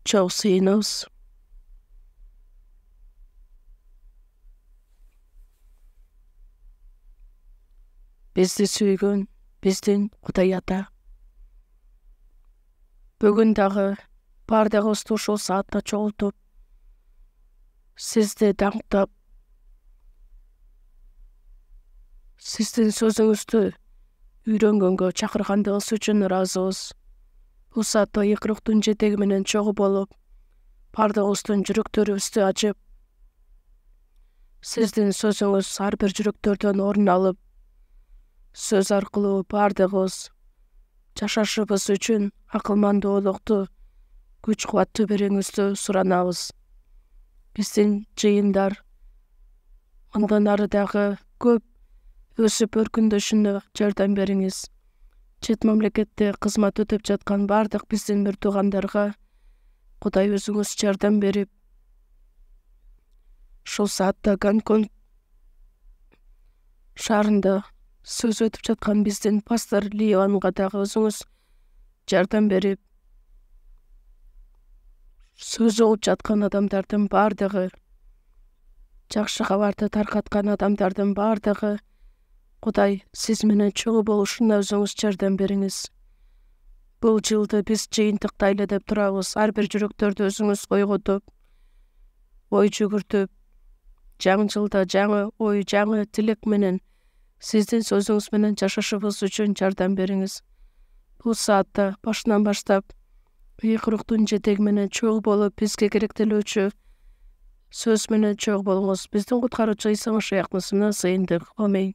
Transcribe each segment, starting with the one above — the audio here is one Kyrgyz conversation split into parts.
Çok sıyınız. Bizdi süygün, bizdin Құдай ата. Бүгін дағы бардығыз ушул саатта чогултуп, сизди даңктап, сиздин сөзүңүздү үйрөнгөнгө чакыргандыгыз үчүн ыраазыбыз. Бул саатта эки руктун жетеги менен чогуу болуп, бардыгыбыздын жүрөктөрүбүздү ачып, сиздин сөзүңүз ар бир жүрөктөрдөн орун алып, сөз аркылуу бардыгыбыз жашашыбыз үчүн акылмандуулукту, күч кубаттуу берүүңүздү суранабыз. Биздин жыйындар мындан ары дагы көп өсүп өркүндөшүнө жардам бериңиз. Чет мамлекетте кызмат өтөп жаткан бардык биздин бир туугандарга Кудай өзүңүз жардам берип, ушул саатта Гонконг шаарында сөз өтүп жаткан биздин пастор Ливанга дагы өзүңүз жардам берип, сөз угуп жаткан адамдардын бардыгы, жакшы кабарды таркаткан адамдардын бардыгы Кудай сиз менен чогуу болушуна өзүңүз жардам бериңиз. Бул жылды биз жыйынтыктай эле деп турабыз. Ар бир жүрөктөрдү өзүңүз койготуп, ой жүгүртүп, жаңы жылда жаңы ой, жаңы тилек менен сиздин сөзүңүз менен жашашыбыз үчүн жардам бериңиз. Бул саатта башынан баштап эки руктун жетеги менен чогуу болуп, бизге керектелүүчү сөз менен чогуу болуңуз. Биздин куткаруучу Иса Машаяктын исминен сыйындык. Аминь.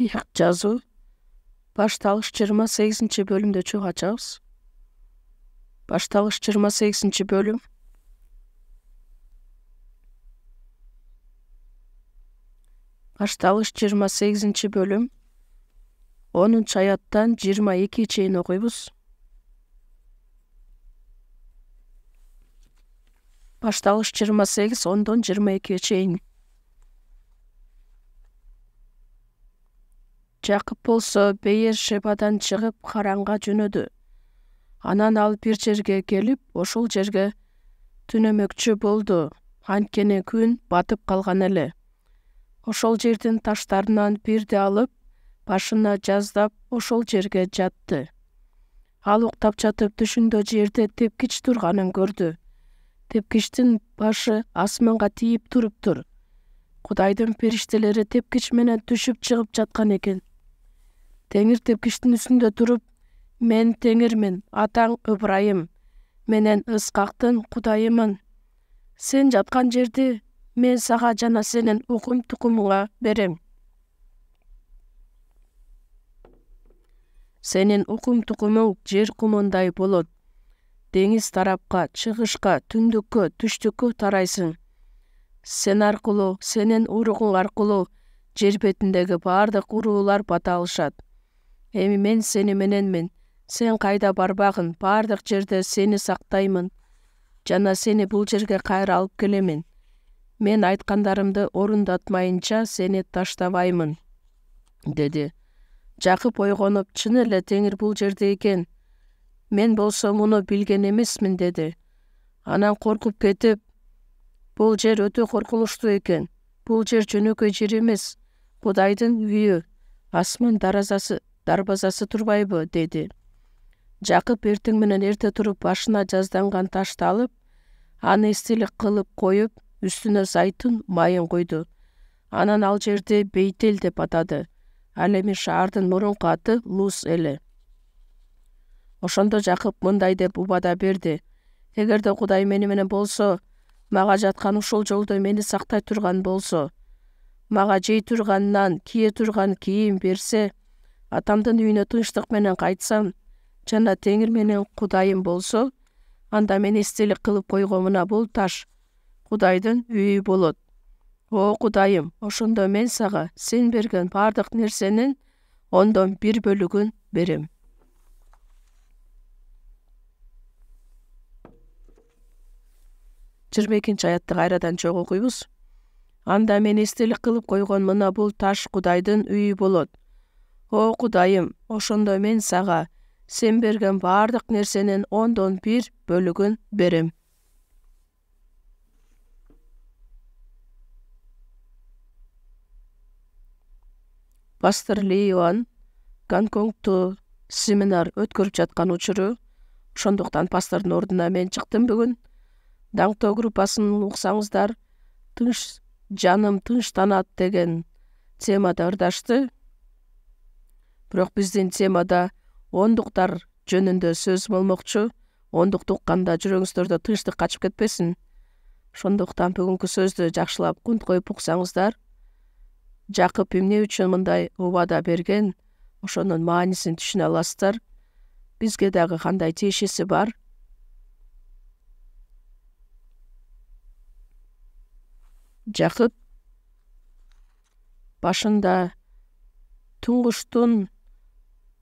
жазуу башталыш 28 бөлүмдө чыгып ачабыз. Башталыш 28 бөлүм. Башталыш 28 бөлүм. 10 аяттан 22 чейин окуйбуз. Башталыш 28, 10-дон 22 чейин. Жакып болсо Бейер-Шебадан чыгып Харанга жөнөдү. Анан ал бир жерге келип, ошол жерге түнөмөкчү болду. Анткени күн батып калган эле. Ошол жердин таштарынан бирди алып, башына жаздап, ошол жерге жатты. Ал уктап жатып түшүндө жерде тепкич турганын көрдү. Тепкичтин башы асманга тийип туруптур. Кудайдын периштелери тепкич менен түшүп чыгып жаткан экен. Теңир тепкичтин үстүндө туруп, мен Теңирмин, атаң Ыбрайым, менен Ыскактын Кудайымын. Сен жаткан жерди мен сага жана сенин укум тукумуңа берем. Сенин укум тукумуң жер кумундай болот. Деңиз тарапка, чыгышка, түндүккө, түштүккө тарайсың. Сен аркылуу, сенин уругуң аркылуу жер бетиндеги баардык уруулар бата алышат. Эми мен сени мененмин. Сен кайда барбагын, баардык жерде сени сактаймын. Жана сени бул жерге кайра алып келемин. Мен айткандарымды орундатмайынча сени таштабаймын, деди. Жакып ойгонуп, чын эле Теңир бул жерде экен. Мен болсо муну билген эмесмин, деди. Анан коркуп кетип, бул жер өтө коркунучтуу экен. Бул жер жөнөкөй жер эмес. Кудайдын үйү, асман дарбазасы турбайбы, деди. Жакып эртең менен эрте туруп башына жазданган ташты алып, аны эстелик кылып коюп, үстүнө зайтун майын куйду. Анан ал жерди Бейтел деп атады. Ал эми шаардын мурунку аты Луз эле. Ошондо Жакып мындай деп убада берди. Эгерде Кудай мени менен болсо, мага жаткан ушул жолдо мени сактай турган болсо, мага жей турган нан, кие турган кийим берсе, атамдын үйүнө тынчтык менен кайтсам, жана Теңир менен Кудайым болсо, анда мен эстелик кылып койгон мына бул таш Кудайдын үйү болот. О Кудайым, ошондо мен сага сен берген баардык нерсенин 1/10 бөлүгүн берем. Жыйырма экинчи аятты кайрадан чогуу окуйбуз. Анда мен эстелик кылып койгон мына бул таш Кудайдын үйү болот. О Кудайым, ошондо мен сага сен берген баардык нерсенин 1/10 бөлүгүн берем. Пастор Ли Йоан Гонконгту семинар өткөрүп жаткан учуру, ошондуктан пастордун ордуна мен чыктым бүгүн. Даңктоо группасын уксаңыздар, жаным тынчтанат деген темада ырдашты. Бирок биздин темада ондуктар жөнүндө сөз болмокчу. Ондукту укканда жүрөгүңүздөрдө тынчтык качып кетпесин. Ошондуктан бүгүнкү сөздү жакшылап кунт коюп уксаңыздар. Жакып эмне үчүн мындай убада берген, ошонун маанисин түшүнө аласыздар. Бизге дагы кандай тиешеси бар? Жакып башында туңгуштун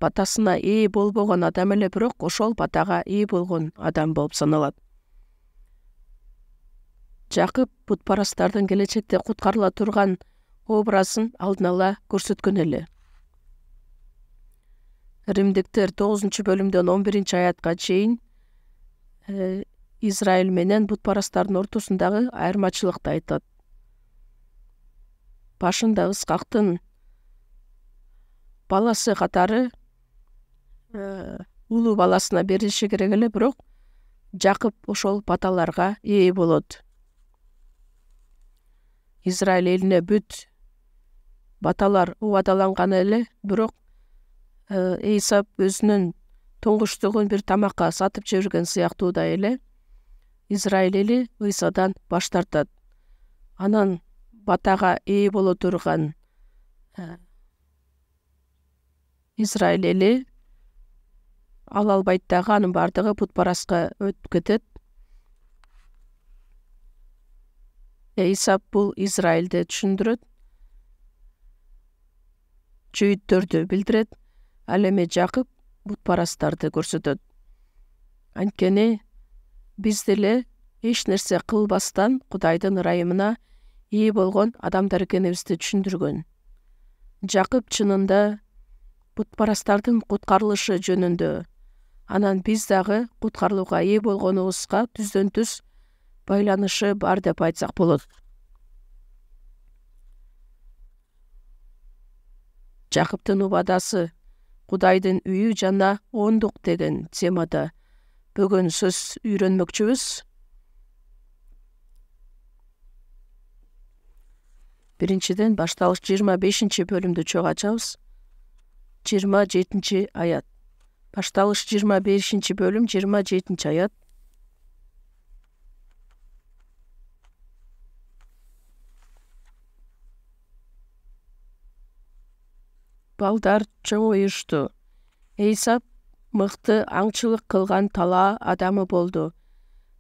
батасына ээ болбогон адам эле, бирок ошол батага ээ болгон адам болуп саналат. Жакып бутпарастардын келечекте куткарыла турган образын алдын ала көрсөткөн эле. Римдиктер 9 бөлүмдөн 11 аятка чейин Израиль менен бутпарастардын ортосундагы айырмачылыкты айтат. Башында Ыскактын баласы катары улуу баласына берилиши керек эле, бирок Жакып ошол баталарга ээ болот. Израиль элине бүт баталар убадаланган эле, бирок Эйсап өзүнүн туңгуштугун бир тамакка сатып жиберген сыяктуудай эле Израиль эли Ыйсадан баш тартат. Анан батага ээ боло турган Израиль эли ала албайт дагы, анын бардыгы путпараска өтүп кетет. Исап бул Израилди түшүндүрөт, жүйүттөрдү билдирет. Ал эми Жакып бутпарастарды көрсөтөт. Анткени биз деле эч нерсе кылбастан Кудайдын ырайымына ээ болгон адамдар экенибизди түшүндүргөн. Жакып чынында бутпарастардын куткарылышы жөнүндө, анан биз дагы куткарылууга ээ болгонубузга түздөн түз байланышы бар деп айтсак болот. Жакыптын убадасы Кудайдын үйү жана ондук деген темада бүгүн сөз үйрөнмөкчүбүз. Биринчиден башталыш 25-бөлүмдү чогуу ачабыз. 27-аят. Башталыш 25-бөлүм 27-аят. Балдар чоңоюшту. Исап мыкты аңчылык кылган талаа адамы болду.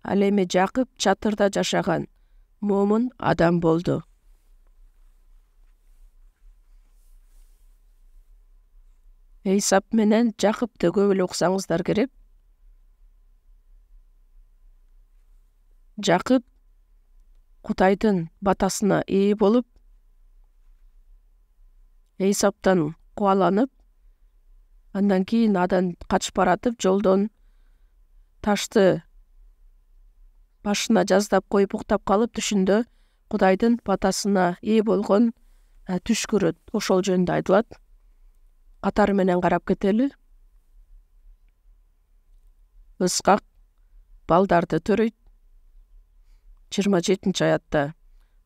Ал эми Жакып чатырда жашаган момун адам болду. Исап менен Жакыпты көп эле окусаңыздар керек. Жакып Кудайдын батасына ээ болуп, Исаптан кубаланып, андан кийин адан качып баратып, жолдон ташты башына жаздап коюп уктап калып, түшүндө Кудайдын батасына ээ болгон түш көрөт. Ошол жөнүндө айтылат. Катары менен карап кетели. Ыскак балдарды төрөйт. 27-аятта.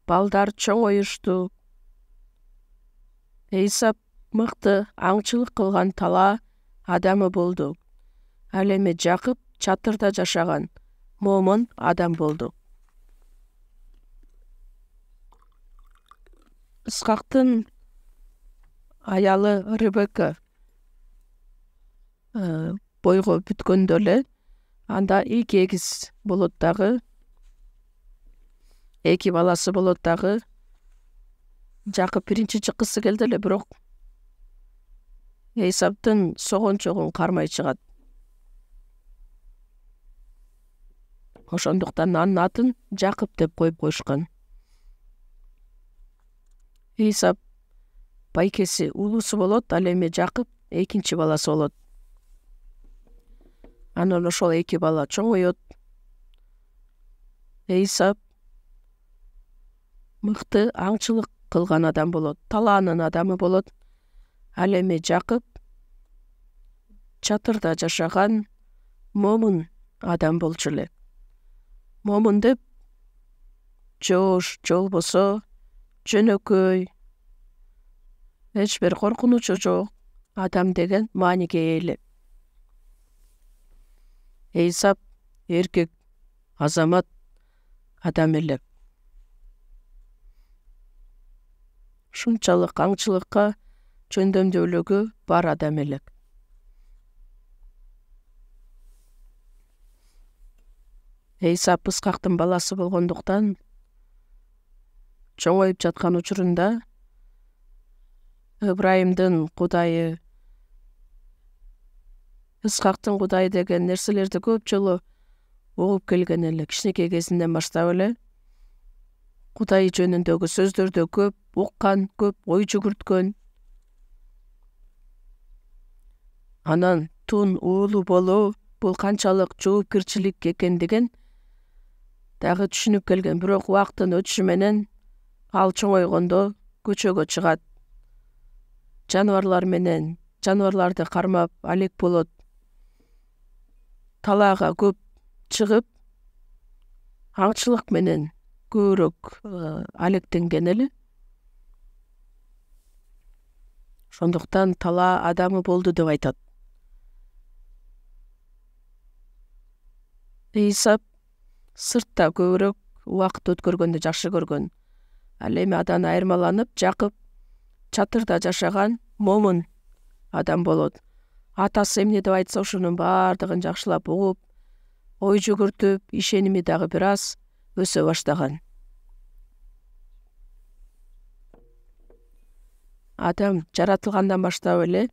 Балдар чоңоюшту. Исап мыкты аңчылык кылган талаа адамы болду. Ал эми Жакып чатырда жашаган момун адам болду. Ыскактын аялы Ребекка бойго бүткөндө эле анда 2 эгиз болот дагы, 2 баласы болот дагы. Жакып биринчи чыккысы келди эле, бирок Исаптын согончогун кармай чыгат. Ошондуктан анын атын Жакып деп коюп коюшкан. Исап байкеси улуусу болот, ал эми Жакып экинчи баласы болот. Анан ошол 2 бала чоңойот. Исап мыкты аңчылык кылган адам болот, талаанын адамы болот. Ал эми Жакып чатырда жашаган момун адам болчу эле. Момун деп жоош, же болбосо жөнөкөй, эч бир коркунучу жок адам деген мааниге ээ эле. Исап эркек, азамат адам эле. Шунчалык аңчылыкка жөндөмдүүлүгү бар адам эле. Исап Ыскактын баласы болгондуктан чоңоюп жаткан учурунда Ыбрайымдын Кудайы, Ыскактын Кудайы деген нерселерди көп жолу угуп келген эле. Кичинекей кезинен баштап эле Кудай жөнүндөгү сөздөрдү көп уккан, көп ой жүгүрткөн. Анан тун уулу болуу бул канчалык жоопкерчилик экендигин дагы түшүнүп келген. Бирок убакыттын өтүшү менен ал чоңойгондо көчөгө чыгат. Жаныбарларды кармап алек болот. Талаага көп чыгып, аңчылык менен көбүрөөк алектенген эле. Ошондуктан талаа адамы болду деп айтат. Исап сыртта көбүрөөк убакыт өткөргөндү жакшы көргөн. Ал эми адан айырмаланып, Жакып чатырда жашаган момун адам болот. Атасы эмне деп айтса ошонун баардыгын жакшылап угуп, ой жүгүртүп, ишеними дагы бир аз өсө баштаган. Адам жаратылгандан баштап эле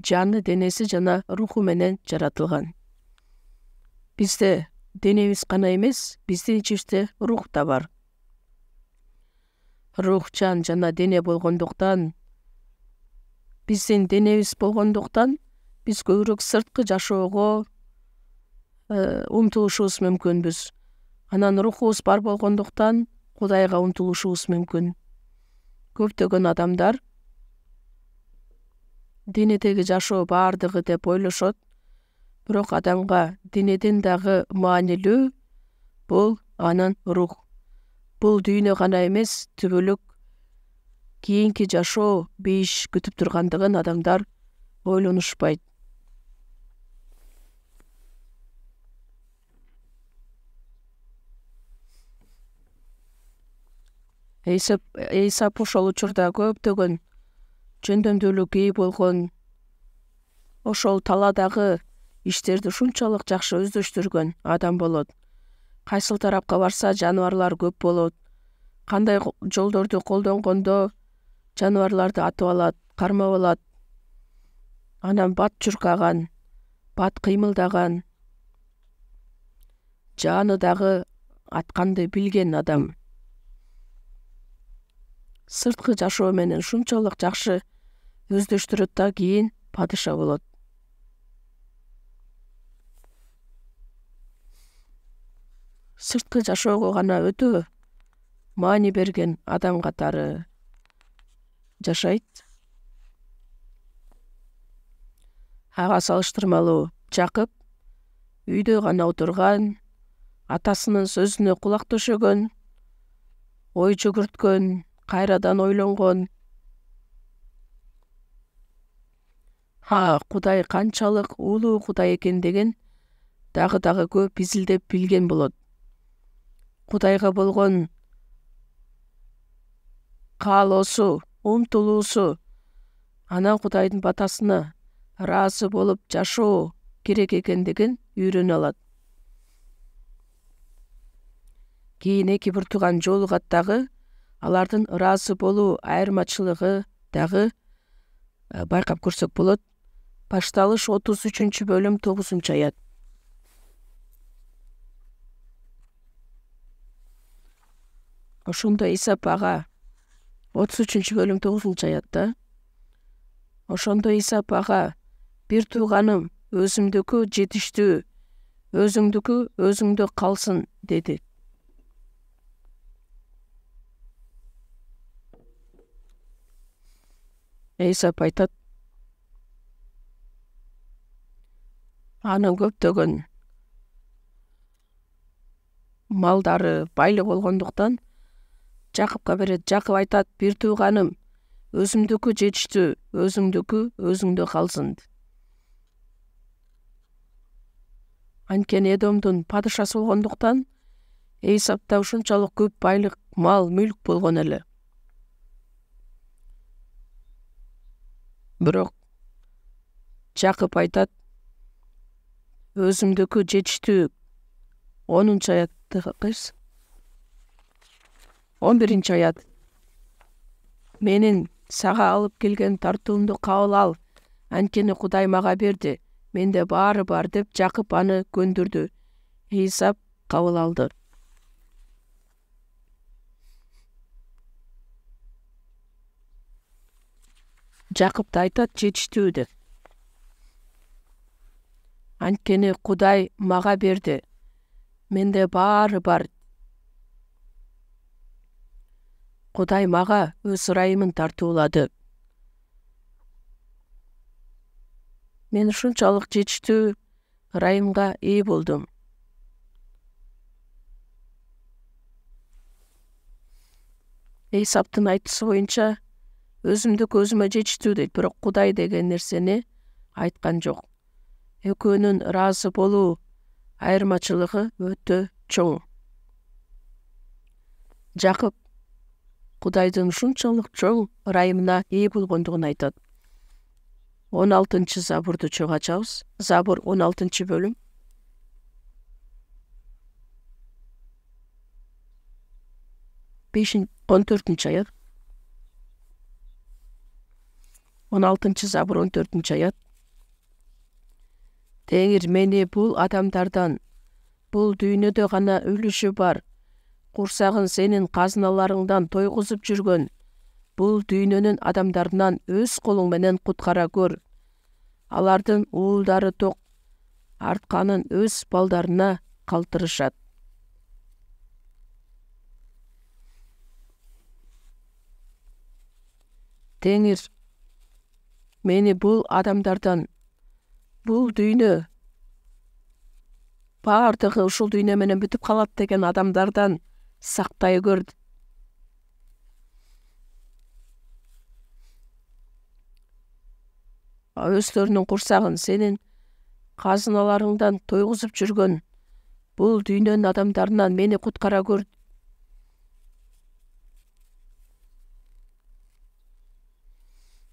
жаны, денеси жана руху менен жаратылган. Бизде денебиз гана эмес, биздин ичибизде рух да бар. Рух, жан жана дене болгондуктан, биздин денебиз болгондуктан, биз көбүрөөк сырткы жашоого умтулушубуз мүмкүнбүз. Анан рухубуз бар болгондуктан, Кудайга умтулушубуз мүмкүн. Көптөгөн адамдар денедеги жашоо баардыгы деп ойлошот, бирок адамга денеден дагы маанилүү бул анын рух. Бул дүйнө гана эмес, түбөлүк кийинки жашоо бейиш күтүп тургандыгын адамдар ойлонушпайт. Эйсап ошол учурда көптөгөн жөндөмдүүлүккө ээ болгон, ошол таладагы иштерди ушунчалык жакшы өздөштүргөн адам болот. Кайсыл тарапка барса жаныбарлар көп болот. Кандай жолдорду колдонгондо жаныбарларды атып алат, кармап алат. Анан бат чуркаган, бат кыймылдаган, жаны дагы атканды билген адам. Сырткы жашоо менен ушунчалык жакшы өздөштүрөт да кийин падыша болот. Сырткы жашоого гана өтө маани берген адам катары жашайт. Ага салыштырмалуу Жакып үйдө гана отурган, атасынын сөзүнө кулак төшөгөн, ой жүгүрткөн, кайрадан ойлонгон. Кудай канчалык улуу Кудай экендигин дагы көп изилдеп билген болот. Кудайга болгон каалоосу, умтулуусу, анан Кудайдын батасына ыраазы болуп жашоо керек экендигин үйрөнө алат. Кийин эки буртуган жолугат дагы алардын ыраазы болуу айырмачылыгы дагы байкап көрсөк болот. Башталыш 33-бөлүм 9-аят. Ошондо Исап ага 33-бөлүм 9-аятта. Ошондо Исап ага: бир тууганым, өзүмдүкү жетиштүү, өзүңдүкү өзүңдө калсын, деди. Исап айтат: анын көптөгөн малдары, байлык болгондуктан Жакыпка берет. Жакып айтат: бир тууганым, өзүмдүкү жетиштүү, өзүңдүкү өзүңдө калсын. Анткени Эдомдун падышасы болгондуктан Исапта ушунчалык көп байлык, мал, мүлк болгон эле. Бирок Жакып айтат: өзүмдүкү жетиштүү. 10-аятты кайсы? 11-аят. Менин сага алып келген тартуумду кабыл ал, анткени Кудай мага берди, менде баары бар, деп Жакып аны көндүрдү. Исап кабыл алды. Жакып да айтат: жетиштүү деп. Анткени Кудай мага берди, менде баары бар. Кудай мага өз ырайымын тартуулады. Мен ушунчалык жетиштүү ырайымга ээ болдум. Исаптын айтысы боюнча өзүмдүкү өзүмө жетиштүү дейт, бирок Кудай деген нерсени айткан жок. Экөөнүн ыраазы болуу айырмачылыгы өтө чоң. Жакып Кудайдын ушунчалык чоң ырайымына ээ болгондугун айтат. 16 Забурду чыга ачабыз. Забур 16 бөлүм. 14 аят. 16 Забур 14 аят. Теңир мени бул адамдардан, бул дүйнөдө гана үлүшү бар, курсагын сенин казыналарыңдан тойгузуп жүргөн, бул дүйнөнүн адамдарынан өз колуң менен куткара көр. Алардын уулдары ток, артканын өз балдарына калтырышат. Теңир мени бул адамдардан, бул дүйнө бардыгы ушул дүйнө менен бүтүп калат деген адамдардан сактай көр. Өздөрүнүн курсагын сенин казыналарыңдан тойгузуп жүргөн, бул дүйнөнүн адамдарынан мени куткара көр.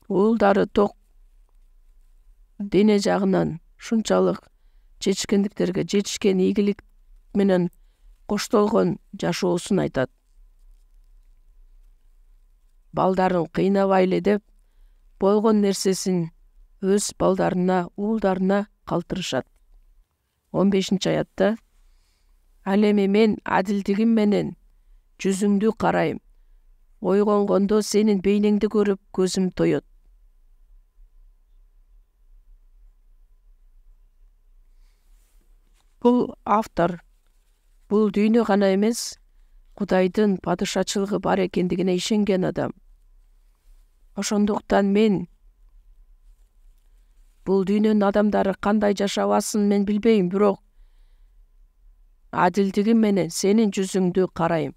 Уулдары ток, дене жагынан шунчалык жетишкендиктерге жетишкен ийгилик менен коштолгон жашоосун айтат. Балдарын кыйнабай эле деп, болгон нерсесин өз балдарына, уулдарына калтырышат. 15 аятта: Ал эми мен адилдигим менен жүзүңдү карайм. Ойгонгондо сенин бейнеңди көрүп көзүм тоет. Бул автор бул дүйнө гана эмес, Кудайдын падышачылыгы бар экендигине ишенген адам. Ошондуктан мен бул дүйнөнүн адамдары кандай жашабасын мен билбейм, бирок адилдигим менен сенин жүзүңдү карайм.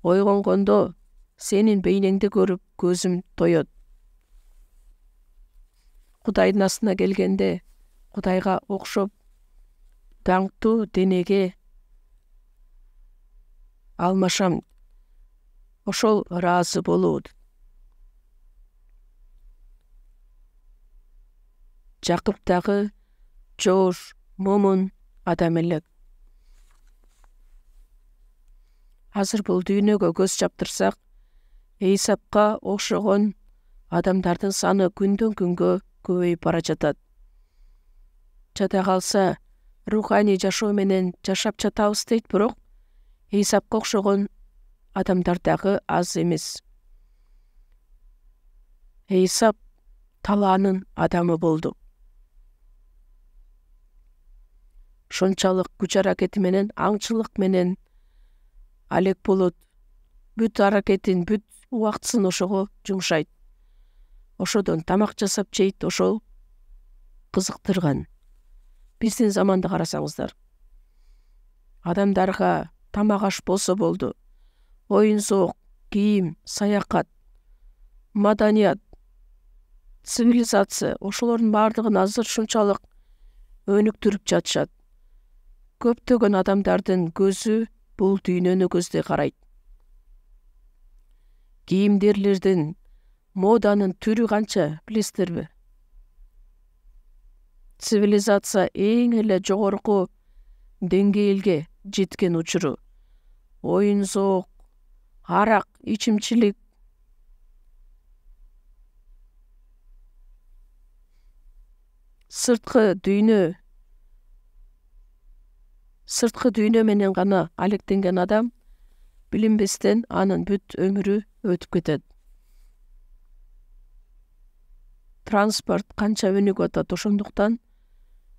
Ойгонгондо сенин бейнеңди көрүп көзүм тоет. Кудайдын астына келгенде, Кудайга окшоп даңктуу денеге алмашам. Ошол ыраазы болот. Жакып дагы жоош, момун адам элек. Азыр бул дүйнөгө көз чаптырсак, Эйсапка окшогон адамдардын саны күндөн күнгө көбөйүп бара жатат. Жада калса, руханий жашоо менен жашап жатабыз дейт, бирок Эйсапка окшогон адамдар дагы аз эмес. Эйсап талаанын адамы болду. Шончалык күч аракети менен, аңчылык менен алек болот. Бүт аракетин, бүт убактысын ошого жумшайт. Ошодон тамак жасап жейт, ошол кызыктырган. Биздин заманды карасаңыздар. Адамдарга тамак аш болсо болду. Оюн зоок, кийим, саякат, маданият, цивилизация, ошолордун бардыгын азыр шунчалык өнүктүрүп жатышат. Көптөгөн адамдардын көзү бул дүйнөнү көздөй карайт. Кийимдерлердин, моданын түрү канча, билесиздерби? Цивилизация эң эле жогорку деңгээлге жеткен учуру. Оюн зоок, арак, ичимчилик. Сырткы дүйнө менен гана алектенген адам билинбестен анын бүт өмүрү өтүп кетет. Транспорт канча өнүгүп атат, ошондуктан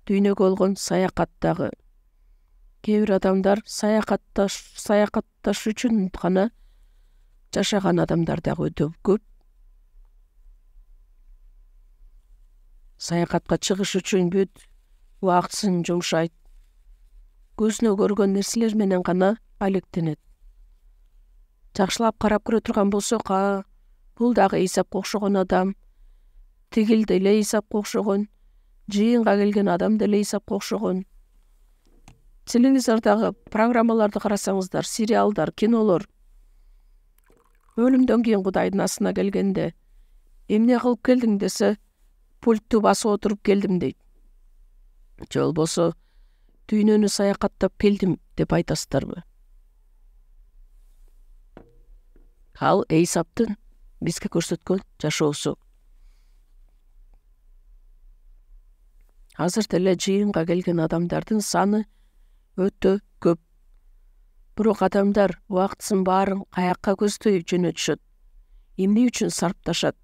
дүйнөгө болгон саякат дагы. Кээ бир адамдар саякатташ үчүн гана жашаган адамдар дагы өтө көп. Саякатка чыгыш үчүн бүт убактысын жумшайт. Көзүнө көргөн нерселер менен гана алектенет. Жакшылап карап көрө турган болсок, бул дагы Эйсапка окшогон адам, тигил деле Эйсапка окшогон, жыйынга келген адам деле Эйсапка окшогон. Телевизордагы программаларды карасаңыздар, сериалдар, кинолор. Өлүмдөн кийин Кудайдын астына келгенде, эмне кылып келдиң десе, пультту басып отуруп келдим дейт. Же болбосо дүйнөнү саякаттап келдим деп айтасыздарбы? Ал Эйсаптын бизге көрсөткөн жашоосу. Азыр деле жыйынга келген адамдардын саны өтө көп. Бирок адамдар убактысын баарын каякка көздөй жөнөтүшөт, эмне үчүн сарпташат?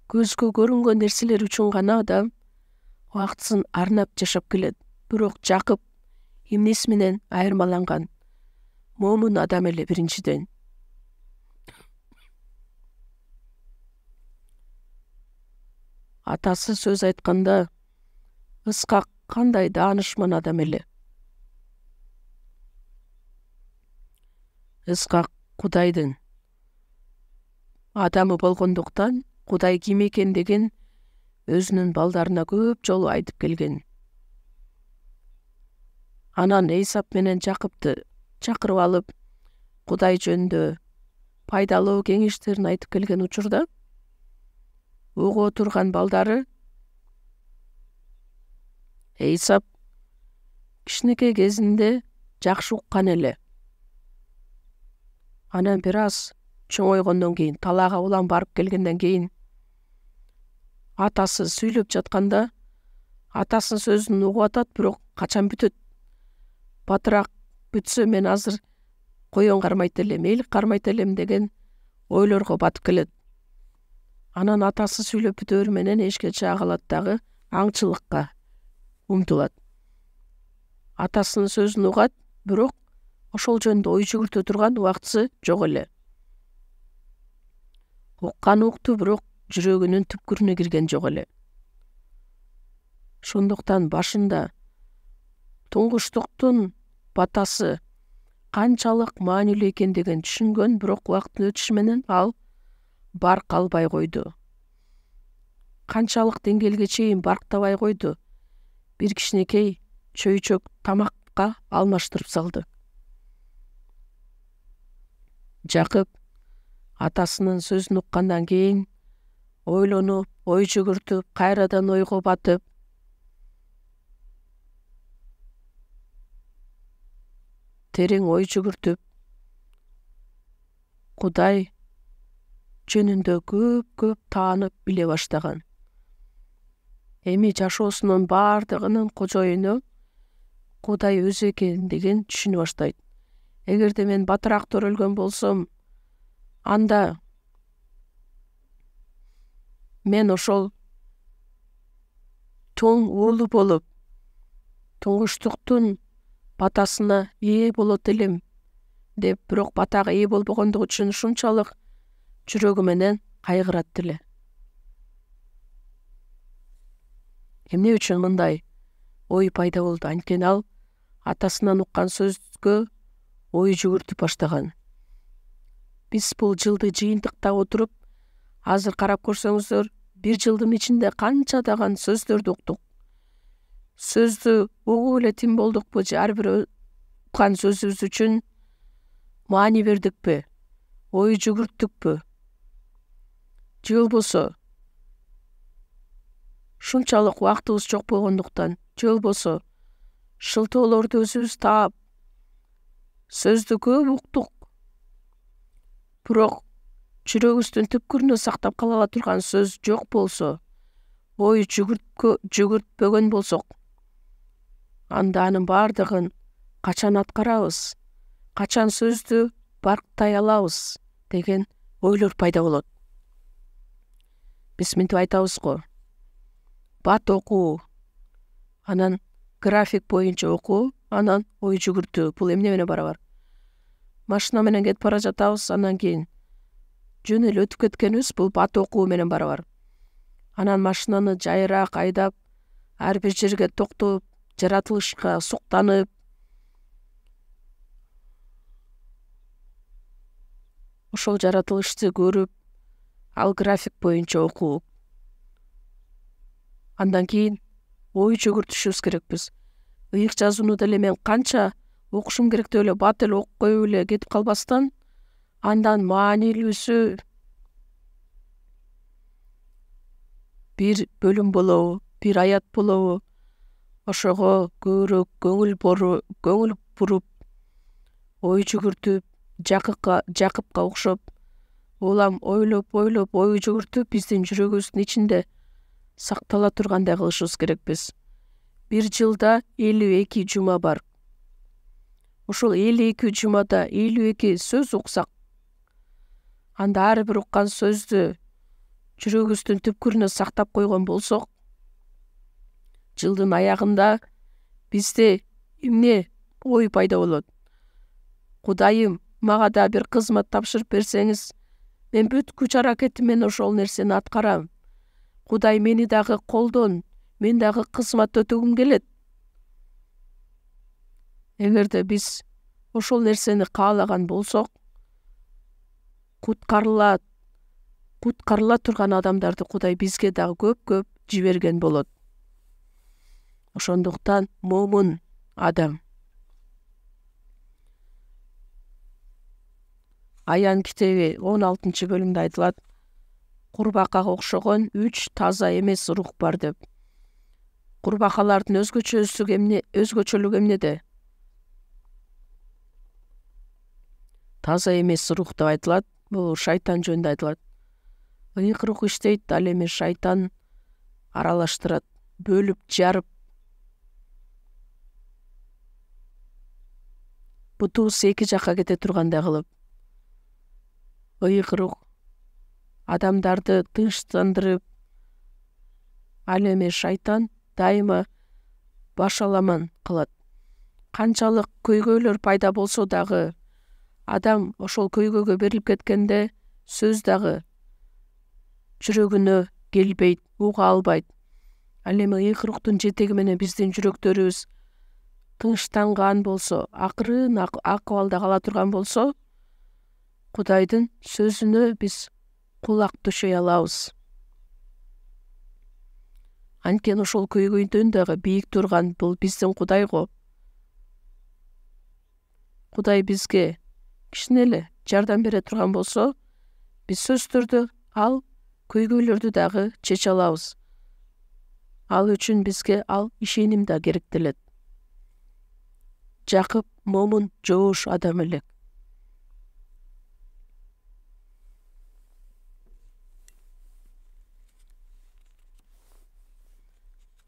Көзгө көрүнгөн нерселер үчүн гана адам убактысын арнап жашап келет. Бирок Жакып эмнеси менен айырмаланган? Момун адам эле биринчиден. Атасы сөз айтканда Ыскак кандай даанышман адам эле. Ыскак Кудайдын адамы болгондуктан Кудай ким экендигин өзүнүн балдарына көп жолу айтып келген. Анан Эйсап менен Жакыпты чакырып алып, Кудай жөнүндө пайдалуу кеңештерин айтып келген учурда, угуп турган балдары Эйсап кичинекей кезинде жакшы уккан эле. Анан бир аз чоңойгондон кийин, талаага улам барып келгенден кийин, атасы сүйлөп жатканда, атасынын сөзүн угуп атат, бирок качан бүтөт? Батыраак бүтсө мен азыр коен кармайт элем, элик кармайт элем деген ойлорго батып келет. Анан атасы сүйлөп бүтөөрү менен эшикке чыга калат дагы аңчылыкка умтулат. Атасынын сөзүн угат, бирок ошол жөнүндө ой жүгүртө турган убактысы жок эле. Уккан укту, бирок жүрөгүнүн түпкүрүнө кирген жок эле. Ошондуктан башында туңгучтуктун батасы канчалык маанилүү экендигин түшүнгөн, бирок убакыттын өтүшү менен ал барк албай койду. Канчалык деңгээлге чейин барктабай койду. Бир кичинекей чөйчөк тамакка алмаштырып салды. Жакып атасынын сөзүн уккандан кийин ойлонуп, ой жүгүртүп, кайрадан ойго батып, терең ой жүгүртүп, Кудай жөнүндө көп таанып биле баштаган. Эми жашоосунун бардыгынын кожоюну Кудай өзү экендигин түшүнө баштайт. Эгерде мен батыраак төрөлгөн болсом, анда мен ошол тоң уулу болуп, туңгучтуктун батасына ээ болот элем деп, бирок батага ээ болбогондугу үчүн ушунчалык жүрөгү менен кайгырат эле. Эмне үчүн мындай ой пайда болду? Анткени ал атасынан уккан сөзгө ой жүгүртүп баштаган. Биз бул жылды жыйынтыкта отуруп, азыр карап көрсөңүздөр, бир жылдын ичинде канчадаган сөздөрдү уктук. Сөздү угуп эле тим болдукпу же ар бир уккан сөзүбүз үчүн маани бердикпи? Ой жүгүрттүкпү? Же болбосо ушунчалык убактыбыз жок болгондуктан, же болбосо шылтоолорду өзүбүз таап, сөздү көп уктук, бирок жүрөгүбүздүн түпкүрүнө сактап кала ала турган сөз жок болсо, ой жүгүртпөгөн болсок, анда анын бардыгын качан аткарабыз, качан сөздү барктай алабыз деген ойлор пайда болот. Биз мынтип айтабыз го, бат окуу, анан график боюнча окуу, анан ой жүгүртүү. Бул эмне менен барабар? Машина менен кетип бара жатабыз, анан кийин жөн эле өтүп кеткенибиз, бул бат окуу менен барабар. Анан машинаны жайыраак айдап, ар бир жерге токтоп, жаратылышка суктанып, ошол жаратылышты көрүп, ал график боюнча окуу. Андан кийин ой жүгүртүшүбүз керекпиз. Ыйык жазууну деле мен канча окушум керек деп эле бат эле окуп коюп эле кетип калбастан, андан маанилүүсү бир бөлүм болобу, бир аят болобу, ошого көбүрөөк көңүл буруп, ой жүгүртүп, Жакыпка окшоп, улам ойлоп ой жүгүртүп, биздин жүрөгүбүздүн ичинде сактала тургандай кылышыбыз керекпиз. Бир жылда 52 жума бар. Ошол 52 жумада 52 сөз уксак, анда ар бир уккан сөздү жүрөгүбүздүн түпкүрүнө сактап койгон болсок, жылдын аягында бизде эмне ой пайда болот? Кудайым, мага да бир кызмат тапшырып берсеңиз, мен бүт күч аракетим менен ошол нерсени аткарам. Кудай мени дагы колдон, мен дагы кызмат өтөгүм келет. Эгерде биз ошол нерсени каалаган болсок, куткарыла турган адамдарды Кудай бизге дагы көп жиберген болот. Ошондуктан момун адам. Аян китеби 16 бөлүмдө айтылат, курбакага окшогон 3 таза эмес рух бар деп. Курбакалардын өзгөчөлүгү эмнеде? Таза эмес рух деп айтылат. Бул шайтан жөнүндө айтылат. Ыйык рух иштейт, ал эми шайтан аралаштырат, бөлүп, жарып. Бутубуз эки жакка кете тургандай кылып. Ыйык рух адамдарды тынчтандырып, ал эми шайтан дайыма башаламан кылат. Канчалык көйгөйлөр пайда болсо дагы, адам ошол көйгөйгө берилип кеткенде, сөз дагы жүрөгүнө келбейт, уга албайт. Ал эми ыйык рухтун жетеги менен биздин жүрөктөрүбүз тынчтанган болсо, акырын акыбалда кала турган болсо, Кудайдын сөзүнө биз кулак төшөй алабыз. Анткени ошол көйгөйдөн дагы бийик турган бул биздин Кудай го. Кудай бизге кичине эле жардам бере турган болсо, биз сөзсүз түрдө ал көйгөйлөрдү дагы чече алабыз. Ал үчүн бизге ал ишеним да керектелет. Жакып момун жоош адам элек.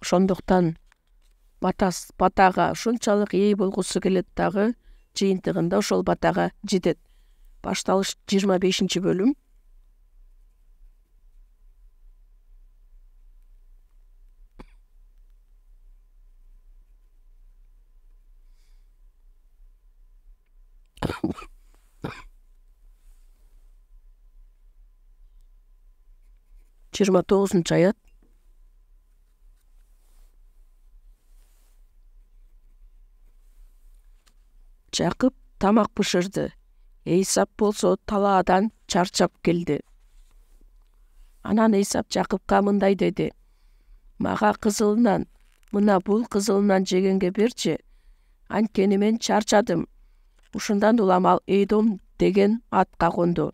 Ошондуктан батага ушунчалык ээ болгусу келет дагы, жыйынтыгында ошол батага жетет. Башталыш 25 бөлүм. Жыйырма 9 аят. Жакып тамак бышырды. Эйсап болсо талаадан чарчап келди. Анан Эйсап Жакыпка мындай деди: Мага кызылынан, мына бул кызылынан жегенге берчи. Анткени мен чарчадым. Ушундан улам ал Эдом деген атка конду.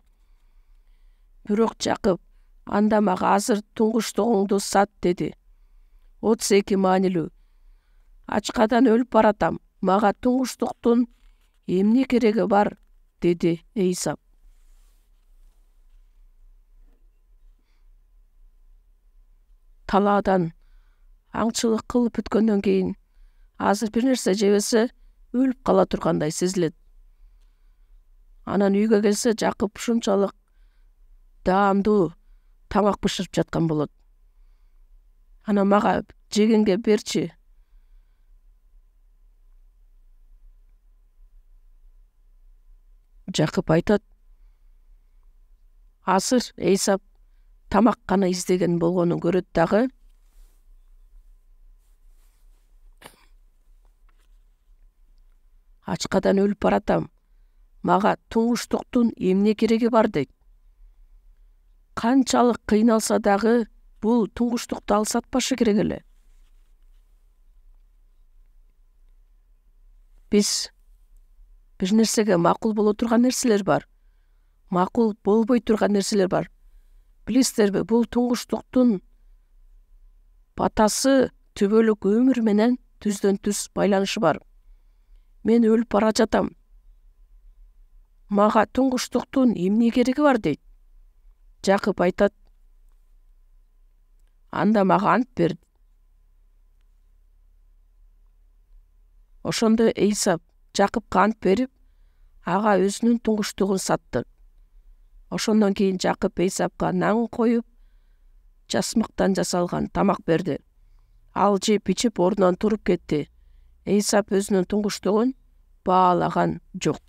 Бирок Жакып, анда мага азыр туңгуштугуңду сат деди. 32 маанилүү. Ачкадан өлүп баратам. Мага туңгуштуктун эмне кереги бар, деди Эйсап. Талаадан аңчылык кылып бүткөндөн кийин азыр бир нерсе жебесе өлүп кала тургандай сезилет. Анан үйгө келсе, Жакып ушунчалык даамдуу тамак бышырып жаткан болот. Анан мага жегенге берчи. Жакып айтат: азыр Эйсап тамак гана издеген болгонун көрөт дагы. Ачкадан өлүп баратам. Мага туңгуштуктун эмне кереги бар дейт. Канчалык кыйналса дагы бул туңгуштукту ал сатпашы керек эле. Биз бир нерсеге макул боло турган нерселер бар. Макул болбой турган нерселер бар. Билесиздерби, бул туңгуштуктун батасы түбөлүк өмүр менен түздөн түз байланышы бар. Мен өлүп бара жатам. Мага туңгуштуктун эмне кереги бар дейт. Жакып айтат: анда мага ант бер. Ошондо Эйсап Жакыпка ант берип, ага өзүнүн туңгуштугун сатты. Ошондон кийин Жакып Эйсапка наң коюп, жасмыктан жасалган тамак берди. Ал жеп ичип ордунан туруп кетти. Эйсап өзүнүн туңгуштугун баалаган жок.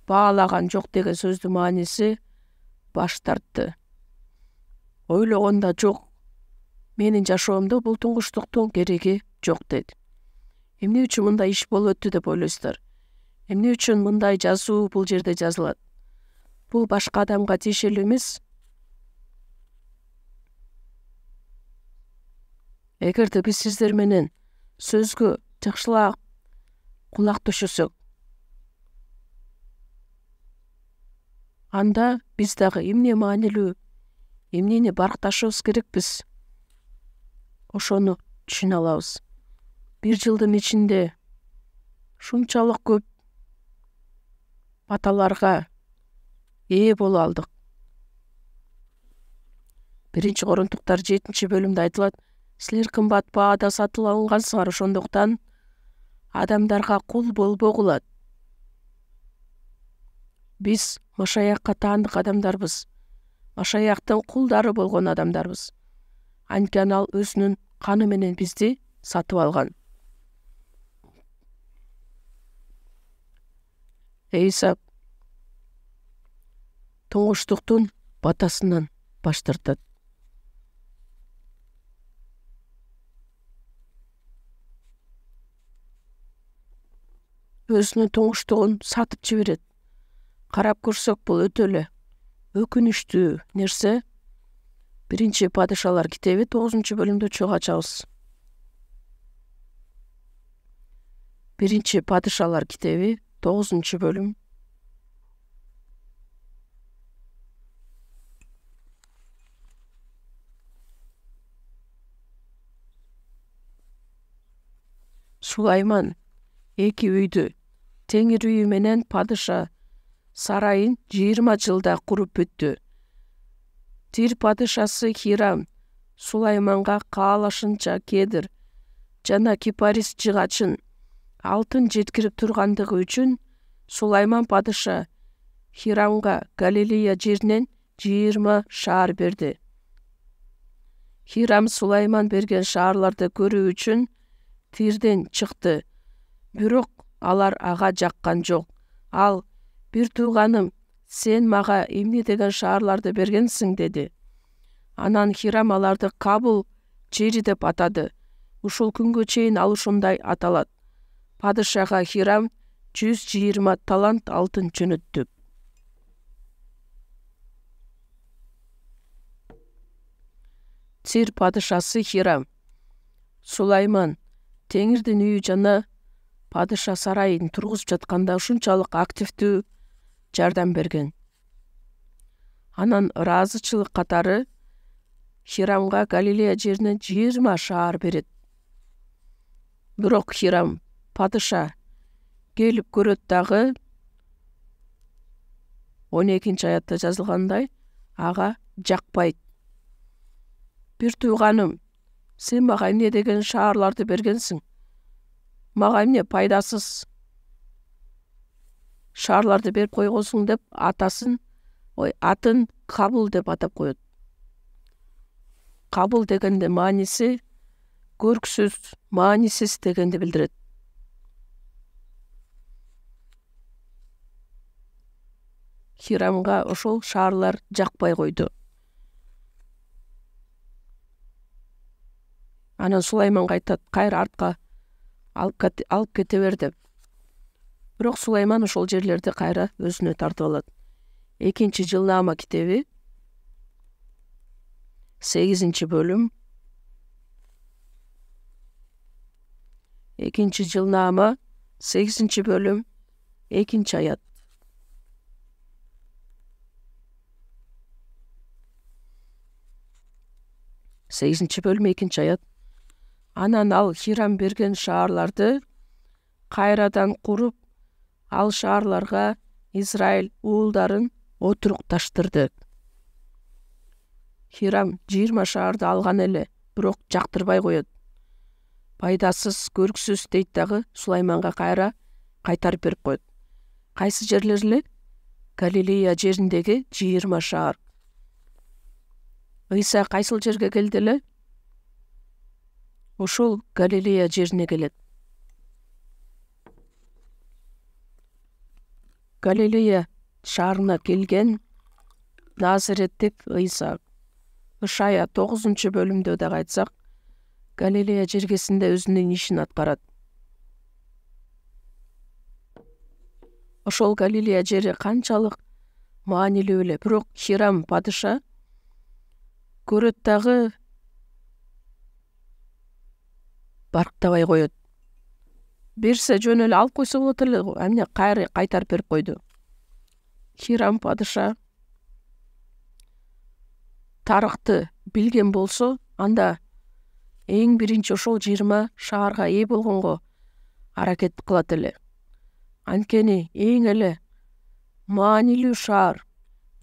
Баалаган жок деген сөздүн мааниси баш тартты. Ойлогонда жок. Менин жашоомдо бул туңгуштуктун кереги жок деди. Эмне үчүн мындай иш болуп өттү деп ойлойсуздар? Эмне үчүн мындай жазуу бул жерде жазылат? Бул башка адамга тиешелүү эмес. Эгерде биз сиздер менен сөзгө жакшылап кулак төшөсөк, анда биз дагы эмне маанилүү, эмнени баркташыбыз керекпиз, ошону түшүнө алабыз. 1 жылдын ичинде шунчалык көп баталарга ээ боло алдык. 1-Корунтуктар 7-бөлүмдө айтылат: силер кымбат баада сатылып алынгансыңар, ошондуктан адамдарга кул болбогула. Биз Машаякка таандык адамдарбыз. Машаяктын кулдары болгон адамдарбыз. Анткени ал өзүнүн каны менен бизди сатып алган. Эйсап туңгуштуктун батасынан баш тартат. Өзүнүн туңгуштугун сатып жиберет. Карап көрсөк, бул өтө эле өкүнүчтүү нерсе. 1-Падышалар китеби 9-бөлүмдө чогуу ачабыз. 1-Падышалар китеби 9-бөлүм. Сулайман 2 үйдү, теңир үйү менен падыша сарайын 20 жылда куруп бүттү. Тир падышасы Хирам Сулайманга каалашынча кедир жана кипарис жыгачын, алтын жеткирип тургандыгы үчүн Сулайман падыша Хирамга Галилея жеринен 20 шаар берди. Хирам Сулайман берген шаарларды көрүү үчүн Тирден чыкты, бирок алар ага жаккан жок. Ал: бир тууганым, сен мага эмне деген шаарларды бергенсиң, деди. Анан Хирам аларды Кабул жери деп атады. Ушул күнгө чейин ал ушундай аталат. Падышага Хирам 120 талант алтын жөнөттү. Тир падышасы Хирам Сулайман теңирдин үйү жана падыша сарайын тургузуп жатканда ушунчалык активдүү жардам берген. Анан ыраазычылык катары Хирамга Галилея жеринен 20 шаар берет. Бирок Хирам падыша келип көрөт дагы, 12-аятта жазылгандай, ага жакпайт. Бир тууганым, сен мага эмне деген шаарларды бергенсиң? Мага эмне пайдасыз шаарларды берип койгонсуң деп атын Кабул деп атап коет. Кабул дегенде мааниси көрксүз, маанисиз дегенди билдирет. Хирамга ошол шаарлар жакпай койду. Анан Сулайманга айтат: кайра артка алып кете бер деп. Бирок Сулайман ошол жерлерди кайра өзүнө тартып алат. 2-Жылнаама китеби 8-бөлүм. 2-Жылнаама 8-бөлүм 2-аят. 8-бөлүм 2-аят. Анан ал Хирам берген шаарларды кайрадан куруп, ал шаарларга Израиль уулдарын отурукташтырды. Хирам 20 шаарды алган эле, бирок жактырбай коет. Пайдасыз, көрксүз дейт дагы Сулайманга кайтарып берип коет. Кайсы жерлер эле? Галилея жериндеги 20 шаар. Ыйса кайсыл жерге келди эле? Ушул Галилея жерине келет. Галилея шаарына келген Назареттик Ыйса. Ышая 9-бөлүмдө да айтсак, Галилея жергесинде өзүнүн ишин аткарат. Ошол Галилея жери канчалык маанилүү эле, бирок Хирам падыша көрөт дагы барктабай коет. Берсе жөн эле алып койсо болот эле го, эмне кайтарып берип койду. Хирам падыша тарыхты билген болсо, анда эң биринчи ошол 20 шаарга ээ болгонго аракет кылат эле. Анткени эң эле маанилүү шаар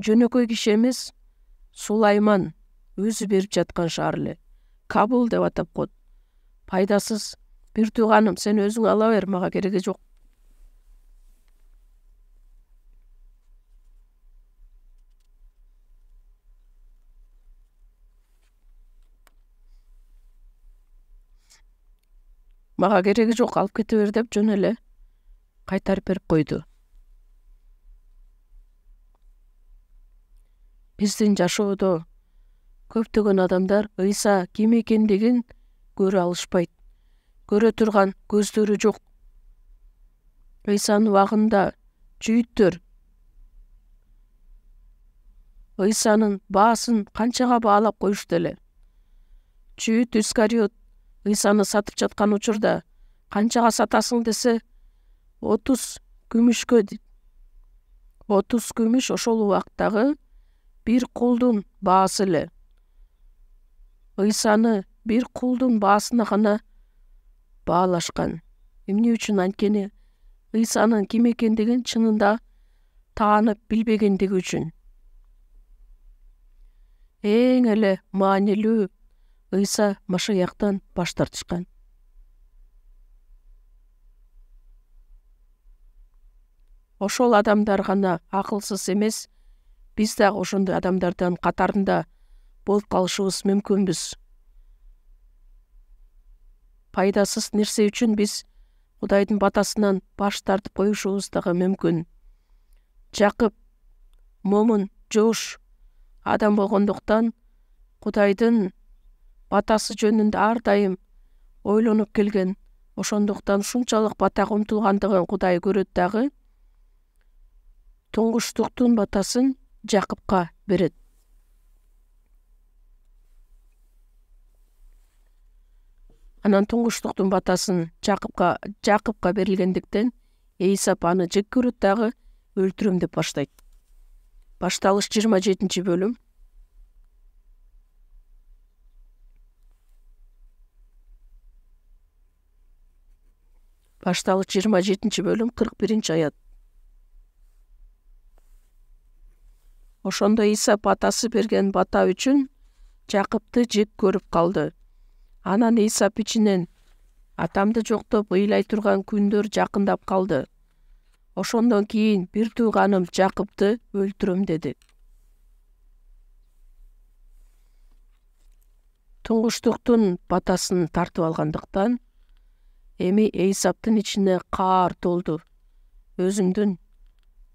жөнөкөй киши эмес, Сулайман өзү берип жаткан шаар эле. Кабул деп атап коет. Пайдасыз, бир тууганым, сен өзүң ала бер, мага кереги жок. Мага кереги жок, алып кете бер деп жөн эле кайтарып берип койду. Биздин жашоодо көптөгөн адамдар Ыйса ким экендигин көрө алышпайт. Көрө турган көздөрү жок. Ыйсанын убагында жүйүттөр Ыйсанын баасын канчага баалап коюшту эле. Жүйүт Искариот Ыйсаны сатып жаткан учурда канчага сатасың десе, 30 күмүшкө. 30 күмүш ошол убактагы бир кулдун баасы эле. Ыйсаны бир кулдун баасына гана баалашкан. Эмне үчүн? Анткени Ыйсанын ким экендигин чынында таанып билбегендиги үчүн. Эң эле маанилүү Ыйса Машаяктан баш тартышкан. Ошол адамдар гана акылсыз эмес, биз дагы ошондой адамдардан катарында болуп калышыбыз мүмкүнбүз. Пайдасыз нерсе үчүн биз Кудайдын батасынан баш тартып коюшубуз дагы мүмкүн. Жакып момун, жоош адам болгондуктан Кудайдын батасы жөнүндө ар дайым ойлонуп келген. Ошондуктан ушунчалык батага умтулгандыгын Кудай көрөт дагы туңгуштуктун батасын Жакыпка берет. Анан туңгуштуктун батасын Жакыпка берилгендиктен Эйсап аны жек көрөт дагы өлтүрөм деп баштайт. Башталыш 27-бөлүм. Башталыш 27-бөлүм 41-аят. Ошондо Эйсап атасы берген бата үчүн Жакыпты жек көрүп калды. Анан Эйсап ичинен атамды жоктоп ыйлай турган күндөр жакындап калды. Ошондон кийин бир тууганым Жакыпты өлтүрөм деди. Туңгуштуктун батасын тартып алгандыктан эми Эйсаптын ичине каар толду. Өзүмдүн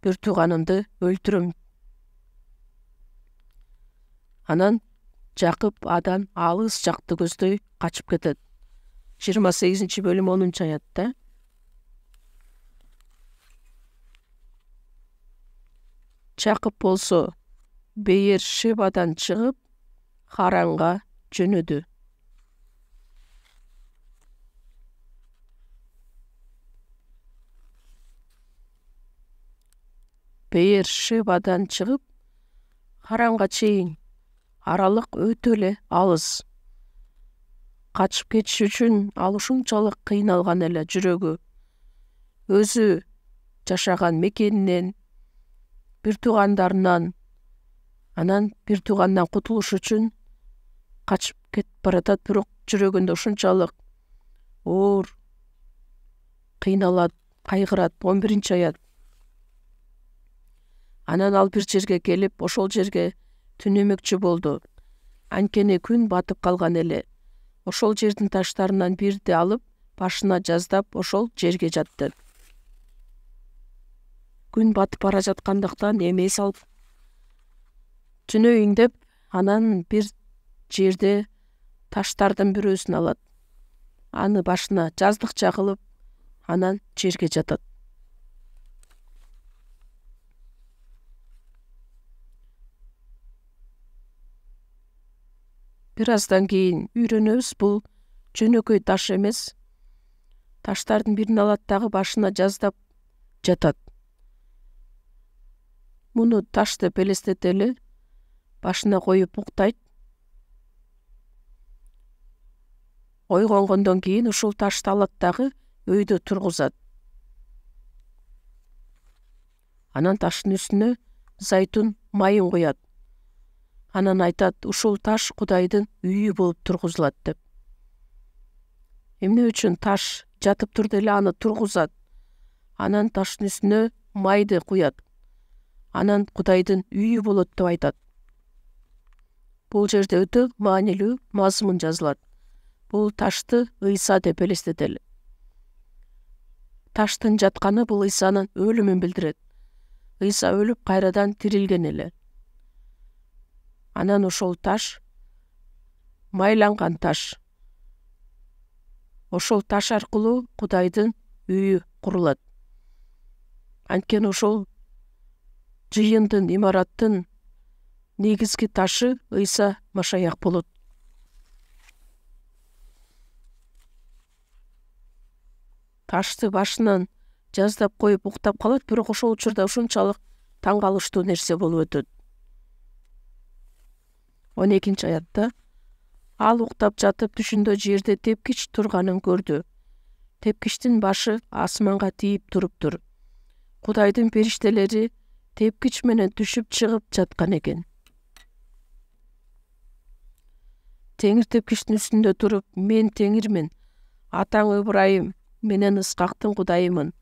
бир тууганымды өлтүрөм. Анан Жакып адан алыс жакты көздөй качып кетет. 28-бөлүм 10-аятта. Жакып болсо Бейер Шебадан чыгып Харанга жөнөдү. Бейер Шебадан чыгып Харанга чейин аралык өтө эле алыс. качып кетиш үчүн ал ушунчалык кыйналган эле жүрөгү. Өзү жашаган мекенинен, бир туугандарынан, анан бир туугандан кутулуш үчүн качып кетип баратат, бирок жүрөгүндө ушунчалык оор, кыйналат, кайгырат. 11-аят. Анан ал бир жерге келип, ошол жерге түнөмөкчү болду. Анткени күн батып калган эле. Ошол жердин таштарынан бирди алып, башына жаздап, ошол жерге жатты. Күн батып бара жаткандыктан эми эс алып түнөйүн деп, анан бир жерде таштардын бирөөсүн алат. Аны башына жаздыкча кылып, анан жерге жатат. Бир аздан кийин үйрөнөбүз, бул жөнөкөй таш эмес. Таштардын бирин алат дагы башына жаздап жатат. Муну таш деп элестетели, башына коюп уктайт. Ойгонгондон кийин ушул ташты алат дагы өйдө тургузат. Анан таштын үстүнө зайтун майын куят. Анан айтат, ушул таш Кудайдын үйү болуп тургузулат деп. Эмне үчүн таш жатып турду эле аны тургузат. Анан таштын үстүнө майды куят. Анан Кудайдын үйү болот деп айтат. Бул жерде өтө маанилүү мазмун жазылат. Бул ташты Ыйса деп элестетели. Таштын жатканы бул Ыйсанын өлүмүн билдирет. Ыйса өлүп кайрадан тирилген эле. Анан ошол таш майланган таш. Ошол таш аркылуу Кудайдын үйү курулат. Анткени ошол жыйындын, имараттын негизги ташы Ыйса Машаяк болот. Ташты башынан жаздап коюп уктап калат, бирок ошол учурда ушунчалык таң калыштуу нерсе болуп өтөт. 12-аятта ал уктап жатып түшүндө жерде тепкич турганын көрдү. Тепкичтин башы асманга тийип туруптур. Кудайдын периштелери тепкич менен түшүп чыгып жаткан экен. Теңир тепкичтин үстүндө туруп, мен Теңирмин, атаң Ыбрайым менен Ыскактын Кудайымын.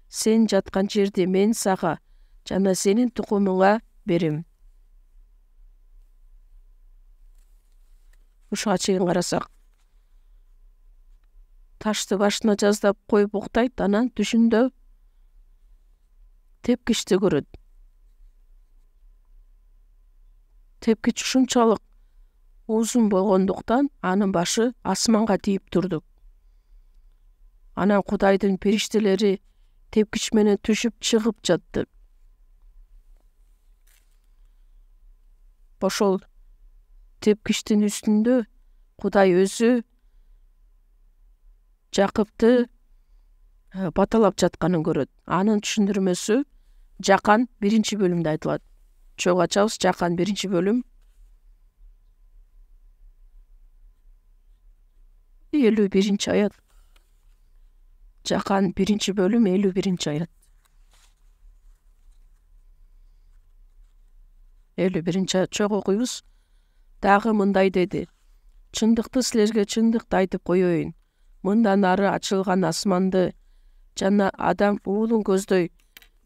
Сен жаткан жерди мен сага жана сенин тукумуңа берем. Ушуга чейин карасак, ташты башына жаздап коюп уктайт, анан түшүндө тепкичти көрөт. Тепкич ушунчалык узун болгондуктан анын башы асманга тийип турду. Анан Кудайдын периштелери тепкич менен түшүп чыгып жатты. Ошол тепкичтин үстүндө Кудай өзү Жакыпты баталап жатканын көрөт. Анын түшүндүрмөсү Жакан 1-бөлүмдө айтылат. Чогуу ачабыз, Жакан 1-бөлүм 51-аят. Жакан 1-бөлүм 51-аят. 51-аят чогуу окуйбуз. Дагы мындай деди: чындыкты силерге чындыкты айтып коеюн. Мындан ары ачылган асманды жана адам уулун көздөй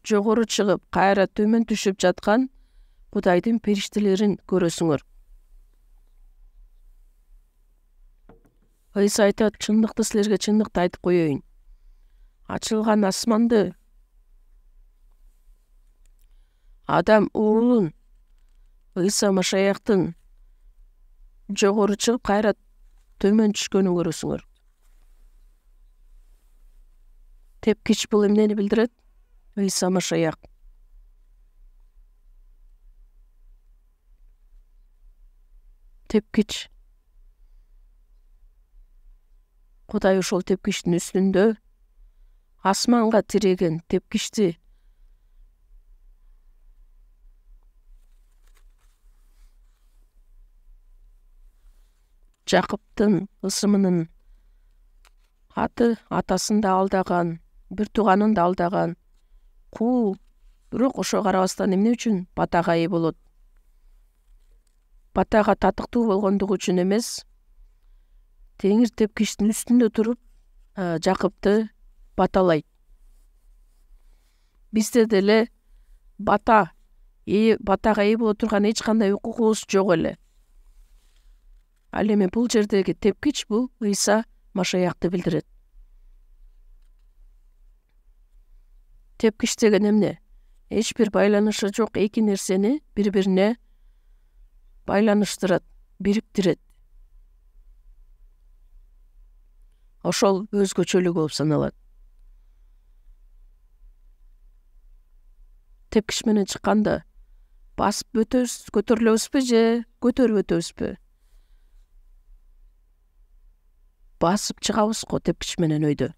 жогору чыгып, кайра төмөн түшүп жаткан Кудайдын периштелерин көрөсүңөр. Ыйса айтат, чындыкты силерге чындыкты айтып коеюн. Ачылган асманды, адам уулун, Ыйса Машаяктын жогору чыгып, кайра төмөн түшкөнүн көрөсүңөр. Тепкич бул эмнени билдирет? Ыйса Машаяк. Тепкич. Кудай ошол тепкичтин үстүндө асманга тиреген тепкичти Жакыптын ысымынын аты атасын да алдаган, бир тууганын да алдаган. Кул, бирок ошого карабастан эмне үчүн батага ээ болот? Батага татыктуу болгондугу үчүн эмес, теңир тепкичтин үстүндө туруп Жакыпты баталайт. Бизде деле батага ээ боло турган эч кандай укугубуз жок эле. Ал эми бул жердеги тепкич бул Ыйса Машаякты билдирет. Тепкич деген эмне? Эч бир байланышы жок эки нерсени бири-бирине байланыштырат, бириктирет. Ошол өзгөчөлүк болуп саналат. Тепкич менен чыкканда басып өтөбүз, көтөрүлөбүзбү же көтөрүп өтөбүзбү? Басып чыгабыз го тепкич менен өйдө.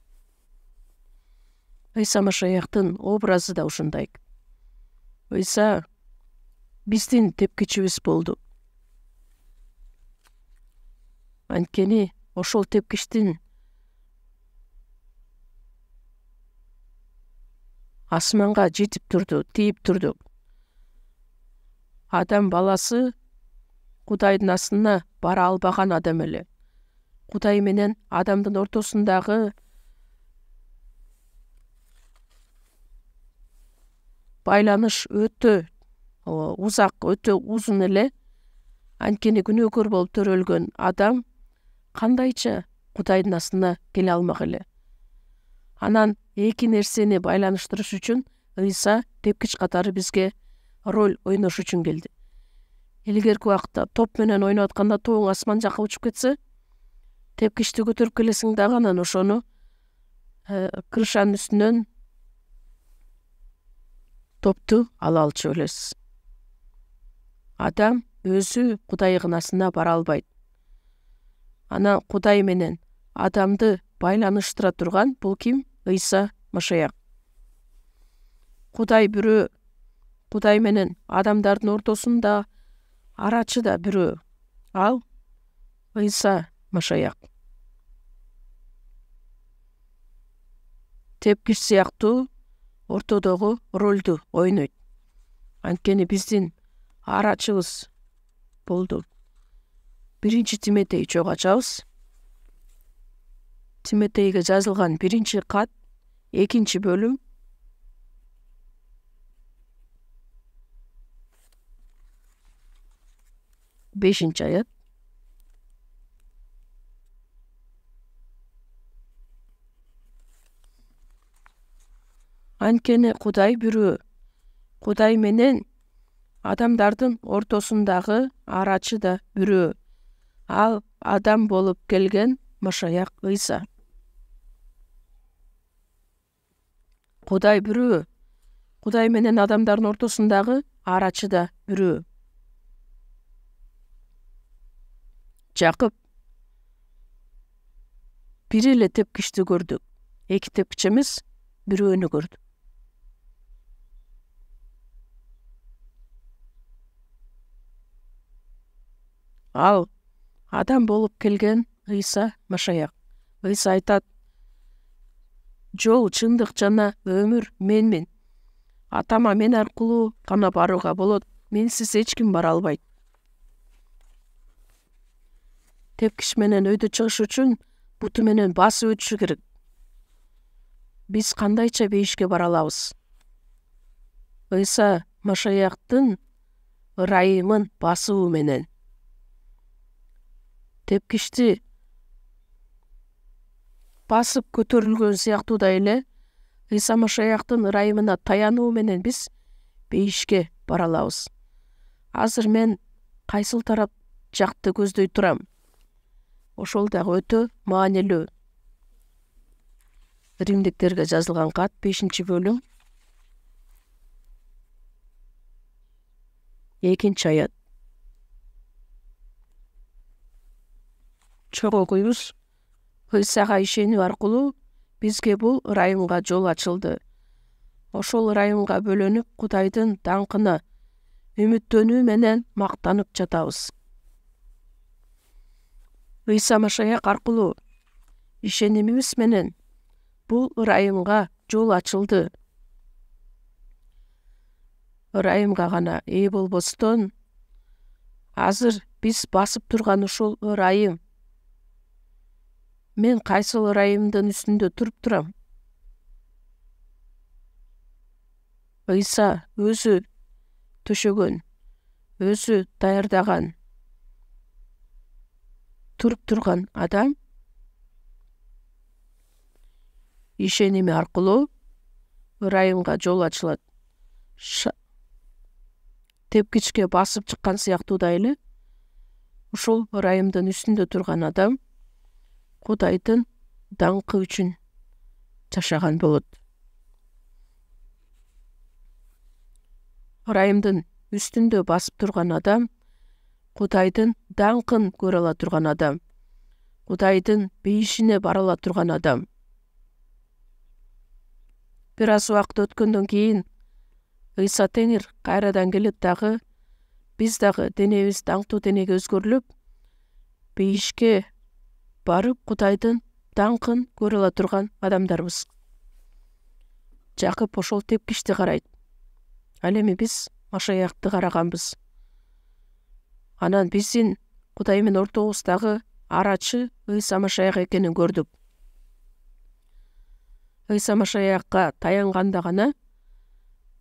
Ыйса Машаяктын образы да ушундай. Ыйса биздин тепкичибиз болду. Анткени ошол тепкичтин асманга жетип турду, тийип турду. Адам баласы Кудайдын астына бара албаган адам эле. Кудай менен адамдын ортосундагы байланыш өтө узак, өтө узун эле. Анткени күнөөкөр болуп төрөлгөн адам кандайча Кудайдын астына келе алмак эле. Анан эки нерсени байланыштырыш үчүн Ыйса тепкич катары бизге роль ойнош үчүн келди. Илгерки убакта топ менен ойноп атканда тооң асман жакка учуп кетсе, тепкичти көтөрүп келесиң дагы анан ошону крышанын үстүнөн топту ала алчу элес. Адам өзү Кудай ыканасына бара албайт. Анан Кудай менен адамды байланыштыра турган бул ким? Ыйса Машаяк. Кудай бирөө, Кудай менен адамдардын ортосунда арачы да бирөө. Ал Ыйса Машаяк. Тепкич сыяктуу ортодогу ролду ойнойт. Анткени биздин арачыбыз болду. 1 Тиметей чогуу ачабыз. Тиметейге жазылган 1 кат, 2 бөлүм, 5 аят. Анткени Кудай бирөө. Кудай менен адамдардын ортосундагы арачы да бирөө. Ал адам болуп келген Машаяк Ыйса. Кудай бирөө. Кудай менен адамдардын ортосундагы арачы да бирөө. Жакып бир эле тепкичти көрдүк. Эки тепкич эмес, бирөөнү көрдүк. Ал адам болуп келген Ыйса Машаяк. Ыйса айтат: жол, чындык жана өмүр менмин. Атама мен аркылуу гана барууга болот. Менсиз эч ким бара албайт. Тепкич менен өйдө чыгыш үчүн буту менен басып өтүшү керек. Биз кандайча бейишке бара алабыз? Ыйса Машаяктын ырайымын басуу менен. Тепкичти басып көтөрүлгөн сыяктуудай эле Ыйса Машаяктын ырайымына таянуу менен биз бейишке бара алабыз. Азыр мен кайсыл тарап жакты көздөй турам? Ошол дагы өтө маанилүү. Римдиктерге жазылган кат 5 бөлүм 2 аят. Чогугуйбуз Ыйсага ишенүү аркылуу бизге бул ырайымга жол ачылды. Ошол ырайымга бөлөнүп Кудайдын даңкына үмүттөнүү менен мактанып жатабыз. Ыйса Машаяк аркылуу ишенимибиз менен бул ырайымга жол ачылды. Ырайымга гана ээ болбостон, азыр биз басып турган ушул ырайым. Мен кайсыл ырайымдын үстүндө туруп турам? Ыйса өзү төшөгөн, өзү даярдаган, туруп турган адам ишеними аркылуу ырайымга жол ачылат. Тепкичке басып чыккан сыяктуудай эле ушул ырайымдын үстүндө турган адам Кудайдын даңкы үчүн жашаган болот. Ырайымдын үстүндө басып турган адам Кудайдын даңкын көрө ала турган адам, Кудайдын бейишине бара ала турган адам. Бир аз убакыт өткөндөн кийин Ыйса Теңир кайрадан келет дагы, биз дагы денебиз даңктуу денеге өзгөрүлүп, бейишке барып Кудайдын даңкын көрө ала турган адамдарбыз. Жакып ошол тепкичти карайт. Ал эми биз Машаякты караганбыз. Анан биздин Кудай менен ортобуздагы арачы Ыйса Машаяк экенин көрдүк. Ыйса Машаякка таянганда гана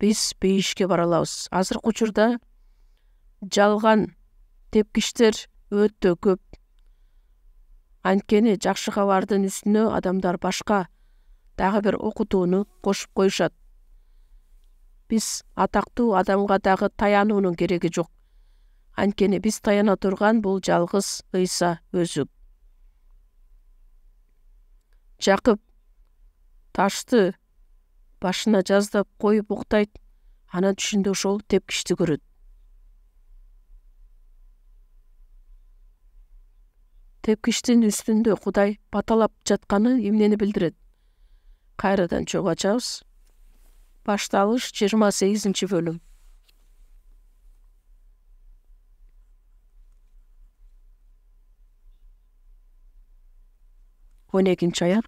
биз бейишке бара алабыз. Азыркы учурда жалган тепкичтер өтө көп. Анткени жакшы кабардын үстүнө адамдар башка дагы бир окутууну кошуп коюшат. Биз атактуу адамга дагы таянуунун кереги жок. Анткени биз таяна турган бул жалгыз Ыйса өзү. Жакып ташты башына жаздап коюп уктайт, анан түшүндө ошол тепкичти көрөт. Тепкичтин үстүндө Кудай баталап жатканы эмнени билдирет? Кайрадан чогуу ачабыз. Башталыш 28-бөлүм. 12 аят.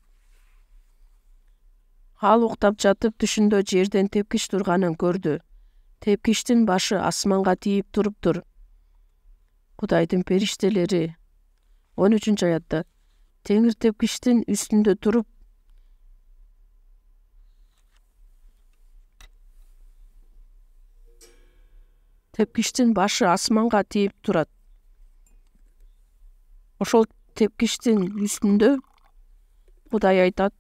Ал уктап жатып түшүндө жерден тепкич турганын көрдү. Тепкичтин башы асманга тийип туруптур. Кудайдын периштелери 13 аятта Теңир тепкичтин үстүндө туруп тепкичтин башы асманга тийип турат. Ошол тепкичтин үстүндө Кудай айтат: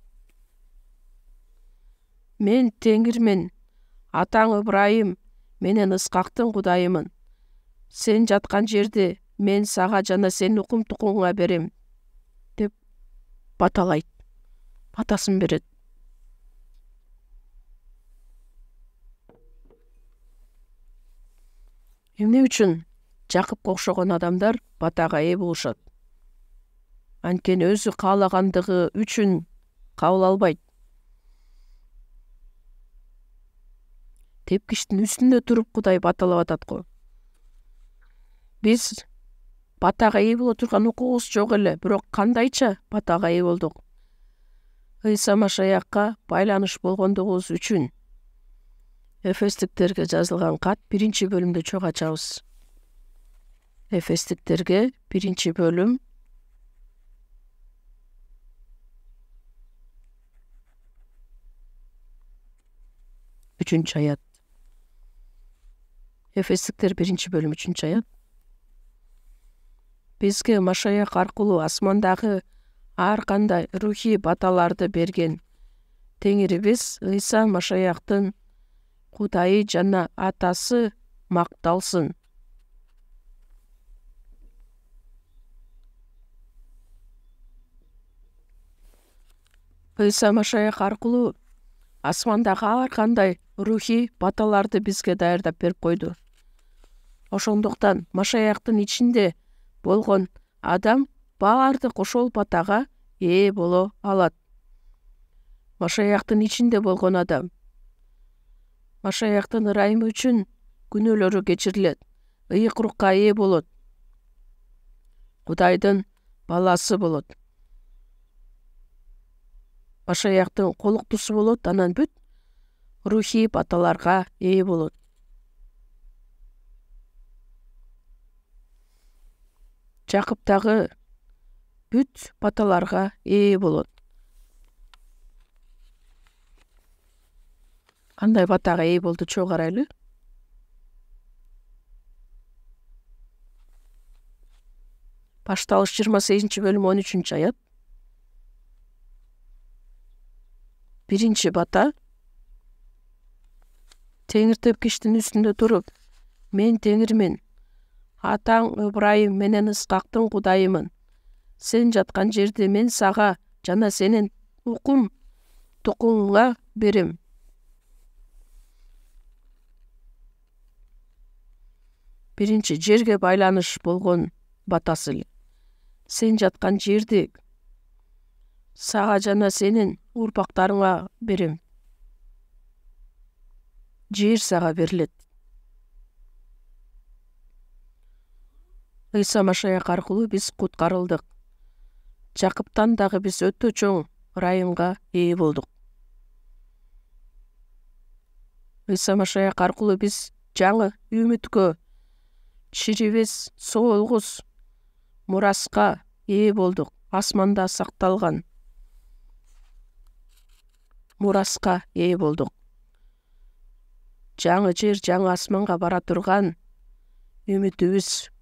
Мен Теңирмен, атаң Ыбрайым менен Ыскактын Кудайымын. Сен жаткан жерде мен сага жана сенин укум-тукумуңа берем, деп баталайт. Батасын берет. Эмне үчүн Жакыпка окшогон адамдар батага ээ болушат? Анткени өзү каалагандыгы үчүн кабыл албайт. Тепкичтин үстүндө туруп Кудай баталап атат го. Биз батага ээ боло турган укугубуз жок эле, бирок кандайча батага ээ болдук? Ыйса Машаякка байланыш болгондугубуз үчүн. Эфестиктерге жазылган кат 1-бөлүмдө чогуу ачабыз. Эфестиктерге 1-бөлүм 3 аят. Эфестиктер 1-бөлүм 3 аят. Бизге Машаяк аркылуу асмандагы ар кандай рухий баталарды берген Теңирибиз Ыйса Машаяктын Кудайы жана Атасы макталсын. Ыйса Машаяк аркылуу асмандагы ар кандай рухий баталарды бизге даярдап берип койду. Ошондуктан Машаяктын ичинде болгон адам баардык ошол батага ээ боло алат. Машаяктын ичинде болгон адам Машаяктын ырайымы үчүн күнөөлөрү кечирилет, ыйык рухка ээ болот. Кудайдын баласы болот. Машаяктын колуктусу болот, анан бүт рухий баталарга ээ болот. Жакып дагы бүт баталарга ээ болот. Кандай батага ээ болду, чоң карайлы. Башталыш 28-бөлүм 13-аят. Биринчи бата: Теңир тепкичтин үстүндө туруп, мен Теңирмин, атаң Ыбрайым менен Ыскактын Кудайымын. Сен жаткан жерди мен сага жана сенин тукумуңа берем. Биринчи жерге байланыш болгон батасы. Сен жаткан жерди сага жана сенин урпактарыңа берем. Жер сага берилет. Ыйса Машаяк аркылуу биз куткарылдык. Жакыптан дагы биз өтө чоң ырайымга ээ болдук. Ыйса Машаяк аркылуу биз жаңы үмүткө, чирибес соолгус мураска ээ болдук. Асманда сакталган мураска ээ болдук. Жаңы жер, жаңы асманга бара турган үмүтүбүз.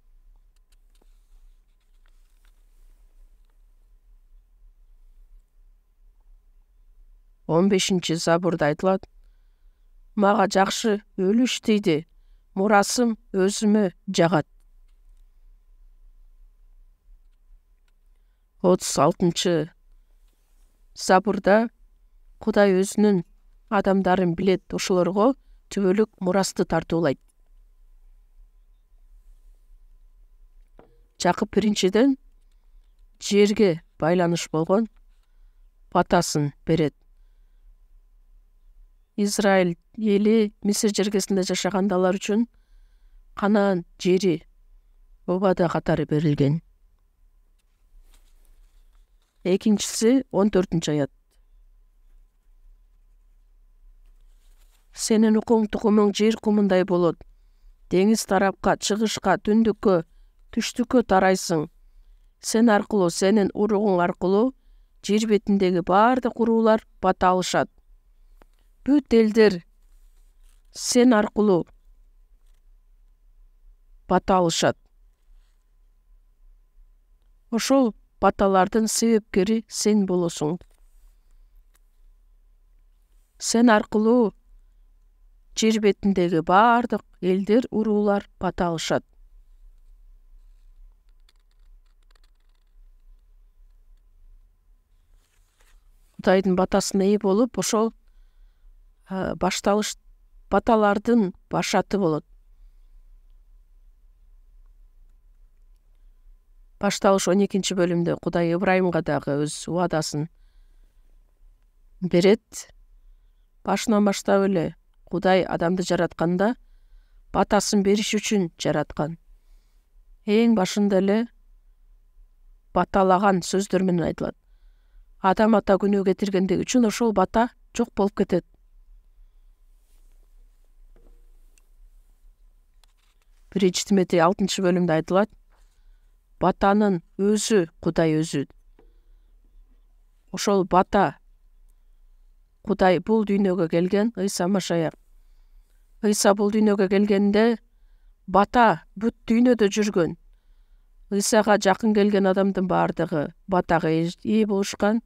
15-ci Забурда айтылат: Мага жакшы өлүш тийди, мурасым өзүмө жагат. 36-cı Забурда Кудай өзүнүн адамдарын билет, ошолорго түбөлүк мурасты тартуулайт. Жакып биринчиден жерге байланыш болгон батасын берет. Израиль эли Мисир жергесинде жашагандалар үчүн Канаан жери убада катары берилген. Экинчиси 14-аят. Сенин тукумуң жер кумундай болот. Деңиз тарапка, чыгышка, түндүккө, түштүккө тарайсың. Сен аркылуу, сенин уругуң аркылуу жер бетиндеги баардык уруулар бата алышат. Бүт элдер сен аркылуу бата алышат. Ошол баталардын себепкери сен болосуң. Сен аркылуу жер бетиндеги баардык элдер, уруулар бата алышат. Кудайдын батасына ээ болуп, ошол башталыш баталардын башаты болот. Башталыш 12-бөлүмдө Кудай Ыбрайымга дагы өз убадасын берет. Башынан баштап эле Кудай адамды жаратканда батасын бериш үчүн жараткан. Эң башында эле баталаган сөздөр менен айтылат. Адам ата күнөө кетиргендиги үчүн ошол бата жок болуп кетет. Биринчи Тимотей 6-бөлүмдө айтылат: батанын өзү Кудай өзү. Ошол бата Кудай бул дүйнөгө келген Ыйса Машаяк. Ыйса бул дүйнөгө келгенде бата бүт дүйнөдө жүргөн. Ыйсага жакын келген адамдын баардыгы батага ээ болушкан.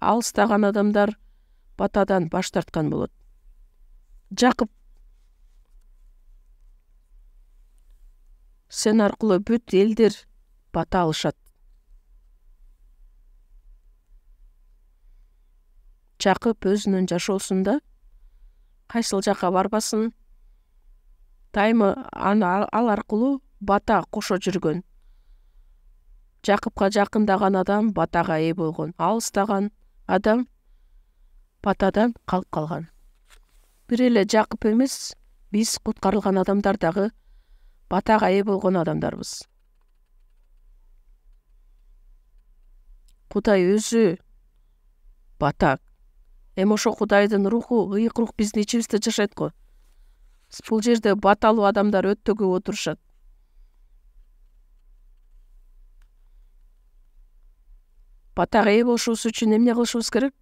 Алыстаган адамдар батадан баш тарткан болот. Жакып: сен аркылуу бүт элдер бата алышат. Жакып өзүнүн жашоосунда кайсыл жака барбасын, дайыма ал аркылуу бата кошо жүргөн. Жакыпка жакындаган адам батага ээ болгон, алыстаган адам батадан калып калган. Бир эле Жакып эмес, биз куткарылган адамдар дагы батага ээ болгон адамдарбыз. Кудай өзү бата. Эми ошо Кудайдын руху, ыйык рух биздин ичибизде жашайт го. Бул жерде баталуу адамдар өтө көп отурушат. Батага ээ болушубуз үчүн эмне кылышыбыз керек?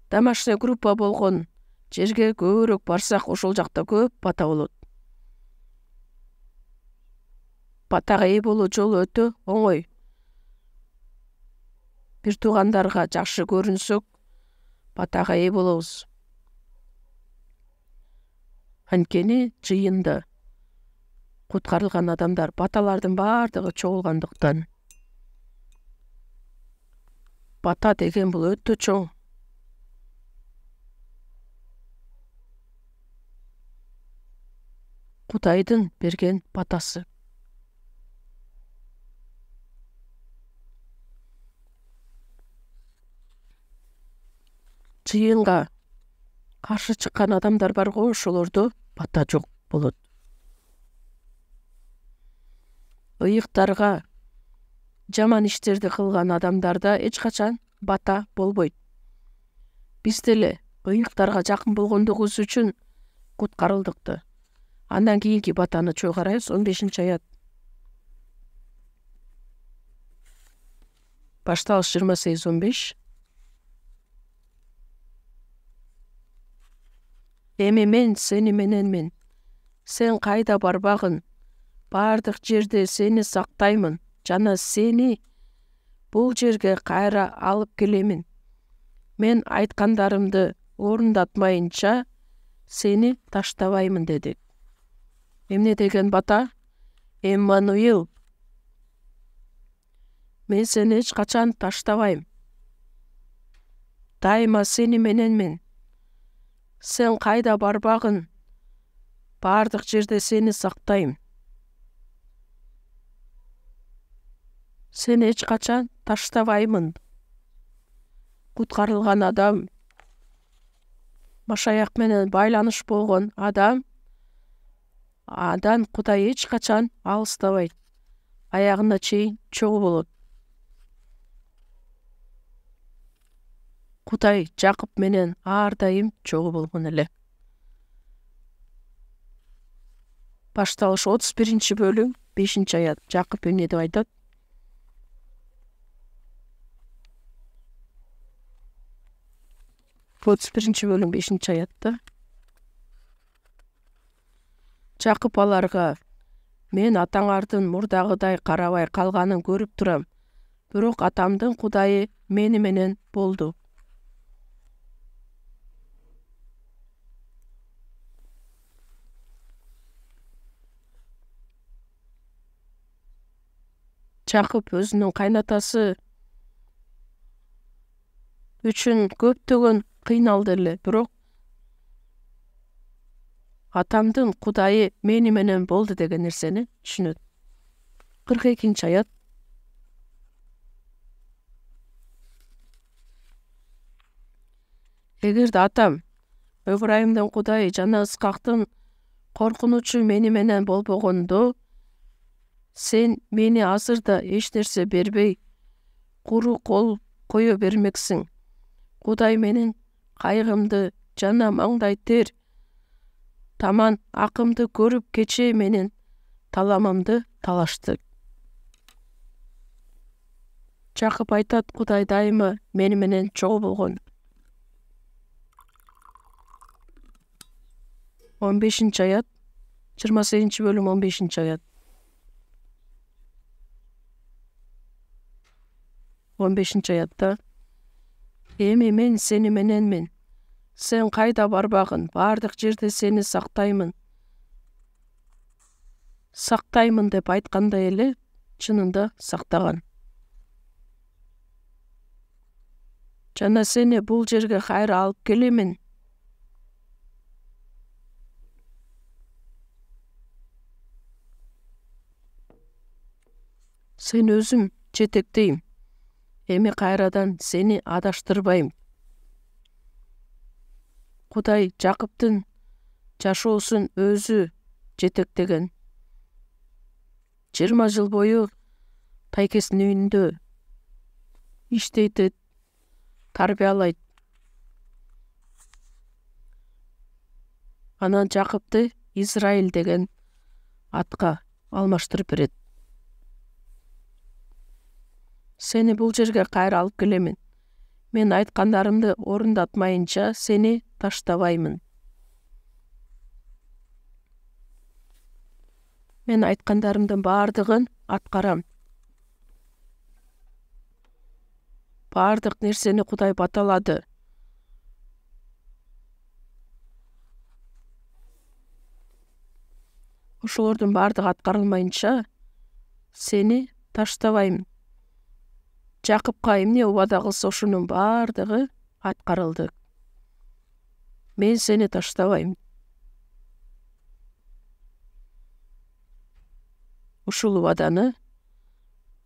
Домашняя группа болгон жерге көбүрөөк барсак, ошол жакта көп бата болот. Батага ээ болуу жолу өтө оңой. Бир туугандарга жакшы көрүнсөк, батага ээ болобуз. Анткени жыйында куткарылган адамдар баталардын баардыгы чогулгандыктан. Бата деген бул өтө чоң. Кудайдын берген батасы. Жыйынга каршы чыккан адамдар бар го, ошолордо бата жок болот. Ыйыктарга жаман иштерди кылган адамдарда эч качан бата болбойт. Биз деле ыйыктарга жакын болгондугубуз үчүн куткарылдыкты. Андан кийинки батаны чоң карайбыз, 15-аят. Башталыш 28-15. Эми мен сени мененмин. Сен кайда барбагын, бардык жерде сени сактаймын жана сени бул жерге кайра алып келемин. Мен айткандарымды орундатмайынча сени таштабаймын деди. Эмне деген бата? Эммануил. Мен сени эч качан таштабайм. Дайыма сени мененмин. Сен кайда барбагын, бардык жерде сени сактайм. Сени эч качан таштабаймын. Куткарылган адам, Машаяк менен байланыш болгон адам, адан Кудай эч качан алыстабайт. Аягына чейин чогуу болот. Кудай Жакып менен ар дайым чогуу болгон эле. Башталыш 31-бөлүм 5-аят. Жакып эмне деп айтат? Бөлүм 5-аятта. Жакып аларга: мен атаңардын мурдагыдай карабай калганын көрүп турам. Бирок атамдын Кудайы мени менен болду. Жакып өзүнүн кайнатасы үчүн көптөгөн кыйналды эле, бирок атамдын Кудайы мени менен болду деген нерсени түшүнөт. 42-аят. Эгерде атам Ыбрайымдын Кудайы жана Ыскактын коркунучу мени менен болбогондо, сен мени азыр да эч нерсе бербей, куру кол кое бермексиң. Кудай менин кайгымды жана маңдай тер таман акымды көрүп кечээ менин таламымды талашты. Жакып айтат: Кудай дайыма мени менен чогуу болгон. 15-аят. 28-бөлүм 15-аят. 15-аятта: эми мен сени мененмин. Сен кайда барбагын, бардык жерде сени сактаймын. Сактаймын деп айткандай эле, чынында сактаган. Жана сени бул жерге кайра алып келемин. Сен өзүм жетектейм. Эми кайрадан сени адаштырбайм. Кудай Жакыптын жашоосун өзү жетектеген. 20 жыл бою тайкесинин үйүндө иштейтет, тарбиялайт. Анан Жакыпты Израиль деген атка алмаштырып берет. Сени бул жерге кайра алып келемин. Мен айткандарымды орундатмайынча сени таштабаймын. Мен айткандарымдын бардыгын аткарам. Бардык нерсени Кудай баталады. Ошолордун бардыгы аткарылмайынча сени таштабайм. Жакыпка эмне убада кылса ошонун бардыгы аткарылды. Мен сени таштабайм. Ушул убаданы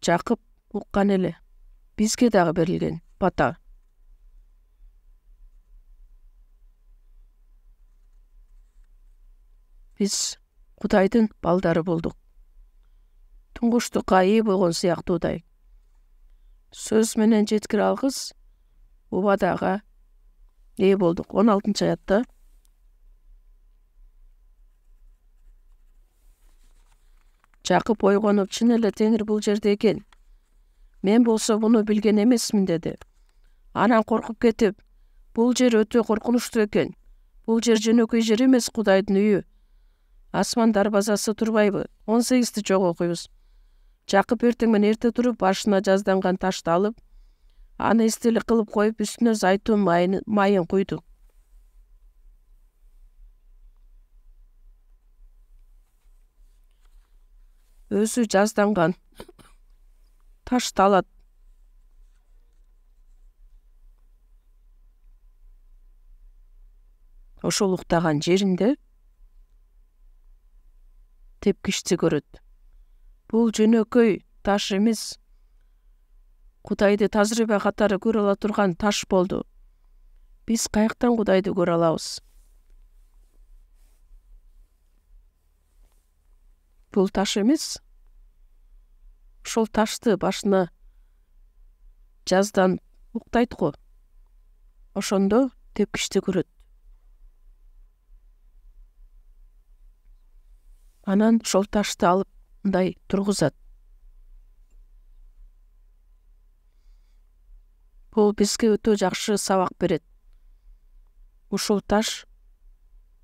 Жакып уккан эле. Бизге дагы берилген бата. Биз Кудайдын балдары болдук. Туңгуштукка ээ болгон сыяктуудай. Сөз менен жеткире алгыс убадага ээ болдук. 16-аятта Жакып ойгонуп, чын эле Теңир бул жерде экен. Мен болсо буну билген эмесмин деди. Анан коркуп кетип, бул жер өтө коркунучтуу экен. Бул жер жөнөкөй жер эмес, Кудайдын үйү. Асман дарбазасы турбайбы? 18-ти жок окуйбуз. Жакып эртең менен эрте туруп, башына жазданган ташты алып, аны эстелик кылып коюп, үстүнө зайтун майын куйду. Өзү жазданган ташты алат. Ошол уктаган жеринде тепкичти көрөт. Бул жөнөкөй таш эмес. Кудайды тажрыйба катары көрө ала турган таш болду. Биз каяктан Кудайды көрө алабыз? Бул таш эмес. Ошол ташты башына жаздан уктайт го. Ошондо тепкичти көрөт. Анан ошол ташты алып мындай тургузат. Бул бизге өтө жакшы сабак берет. Ушул таш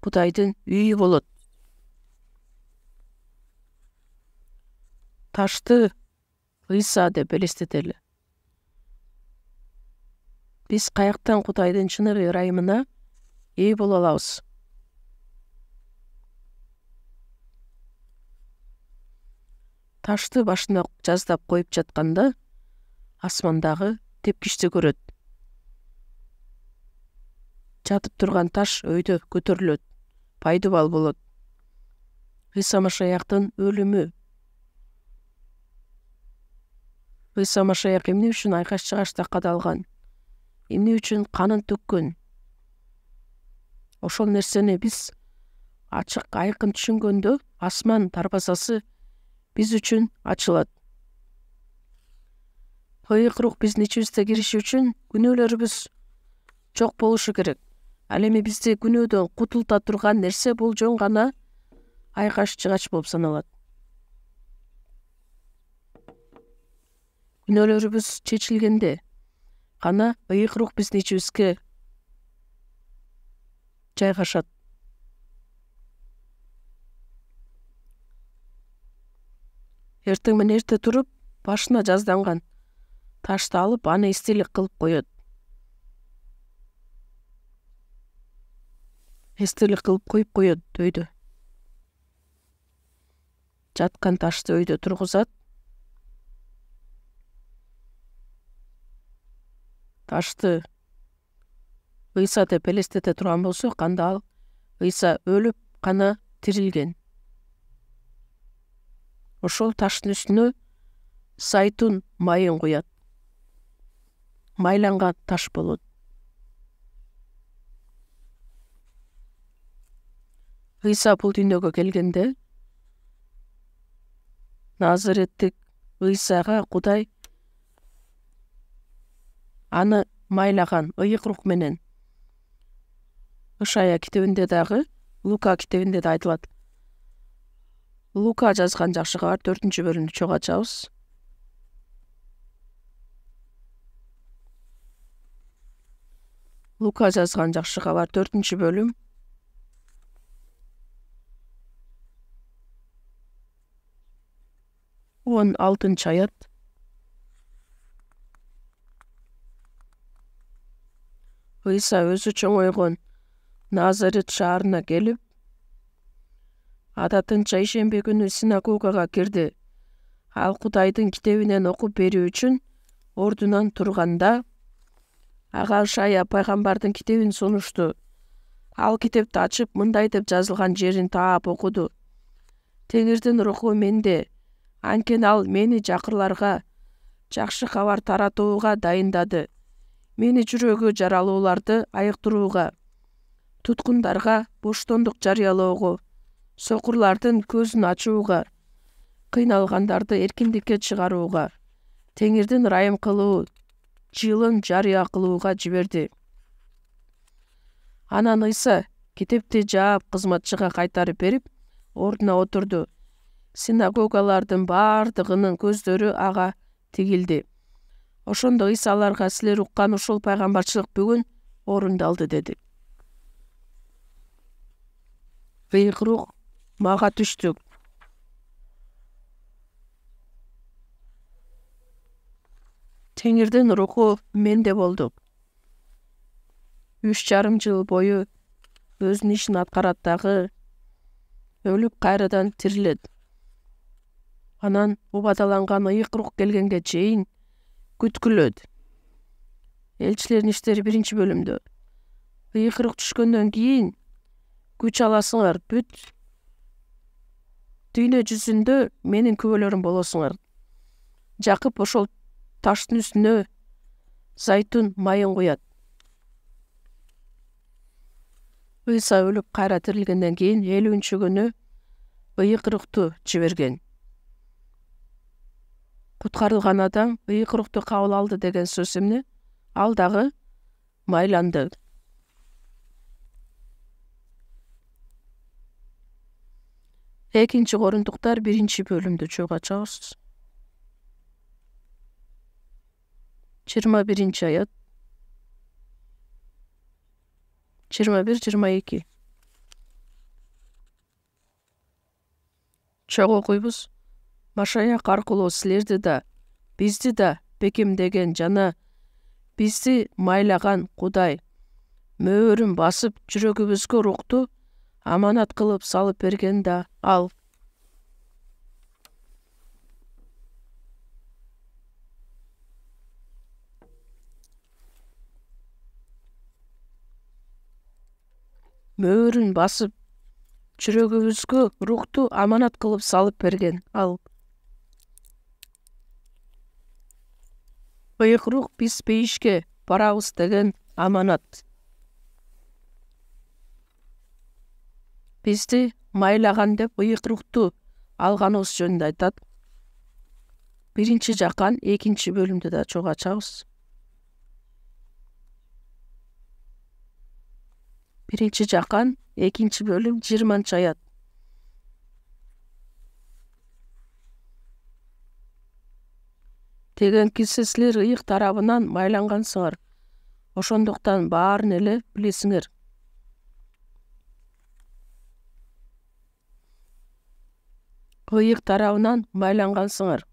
Кудайдын үйү болот. Ташты Ыйса деп элестетели. Биз каяктан Кудайдын чыныгы ырайымына ээ боло алабыз? Ташты башына жаздап коюп жатканда асмандагы тепкичти көрөт. Жатып турган таш өйдө көтөрүлөт, пайдубал болот. Ыйса Машаяктын өлүмү. Ыйса Машаяк эмне үчүн айкаш чыгашта кадалган? Эмне үчүн канын төккөн? Ошол нерсени биз ачык айкын түшүнгөндө асман дарбазасы биз үчүн ачылат. Ыйык рух биздин ичибизде кириши үчүн күнөөлөрүбүз жок болушу керек. Ал эми бизди күнөөдөн кутулта турган нерсе бул жөн гана айкаш чыгач болуп саналат. Күнөөлөрүбүз чечилгенде гана ыйык рух биздин ичибизге жайгашат. Эртең менен эрте туруп, башына жазданган ташты алып, аны эстелик кылып коет. Эстелик кылып коюп коет өйдө. Жаткан ташты өйдө тургузат. Ташты Ыйса деп элестете турган болсо, канда ал Ыйса өлүп, кана тирилген. Ошол таштын үстүнө зайтун майын куят. Майланган таш болот. Ыйса бул дүйнөгө келгенде Назареттик Ыйсага Кудай аны майлаган ыйык рух менен. Ышая китебинде дагы, Лука китебинде да айтылат. Лука жазган жакшы кабар 4-бөлүмдү чогуу ачабыз. Лука жазган жакшы кабар 4-бөлүм 16 аят. Ыйса өзү чоңойгон Назарет шаарына келип, адатынча ишембе күнү синагогага кирди. Ал Кудайдын китебинен окуп берүү үчүн ордунан турганда, ага Ышая пайгамбардын китебин сунушту. Ал китепти ачып, мындай деп жазылган жерин таап окуду. Теңирдин руху менде, анткени ал мени жакырларга жакшы кабар таратууга дайындады. Мени жүрөгү жаралууларды айыктырууга, туткундарга боштондук жарыялоого, сокурлардын көзүн ачууга, кыйналгандарды эркиндикке чыгарууга, Теңирдин ырайым кылуу жылын жарыя кылууга жиберди. Анан Ыйса китепти жаап кызматчыга кайтарып берип, ордуна отурду. Синагогалардын баардыгынын көздөрү ага тигилди. Ошондо Ыйса аларга: силер уккан ушул пайгамбарчылык бүгүн орундалды деди. Ыйык рух мага түштү. Теңирдин руху менде болду. 3,5 жыл бою өзүнүн ишин аткарат дагы, өлүп кайрадан тирилет. Анан убадаланган ыйык рух келгенге чейин күткүлөт. Элчилердин иштери 1-бөлүмдө. Ыйык рух түшкөндөн кийин күч аласыңар, бүт дүйнө жүзүндө менин күбөлөрүм болосуңар. Жакып ошол таштын үстүнө зайтун майын куят. Ыйса өлүп кайра тирилгенден кийин 50-күнү ыйык рухту жиберген. Куткарылган адам ыйык рухту кабыл алды деген сөз эмне? Ал дагы майланды. Экинчи Корунтуктар 1-бөлүмдү чогуу ачабыз. 21 аят. 21-22. Чогуу окуйбуз. Машаяк аркылуу силерди да, бизди да бекемдеген жана бизди майлаган Кудай мөөрүн басып, жүрөгүбүзгө рухту аманат кылып салып берген да ал. Мөөрүн басып, жүрөгүбүзгө рухту аманат кылып салып берген ал. Ыйык рух биз бейишке барабыз деген аманат. Бизди майлаган деп ыйык рухту алганыбыз жөнүндө айтат. 1-Жакан 2-бөлүмдө да чогуу ачабыз. 1-Жакан 2-бөлүм 20 аят. Деген кисе силер ыйык тарабынан майлангансыңар. Ошондуктан баарын эле билесиңер. Ыйык тарабынан майлангансыңар.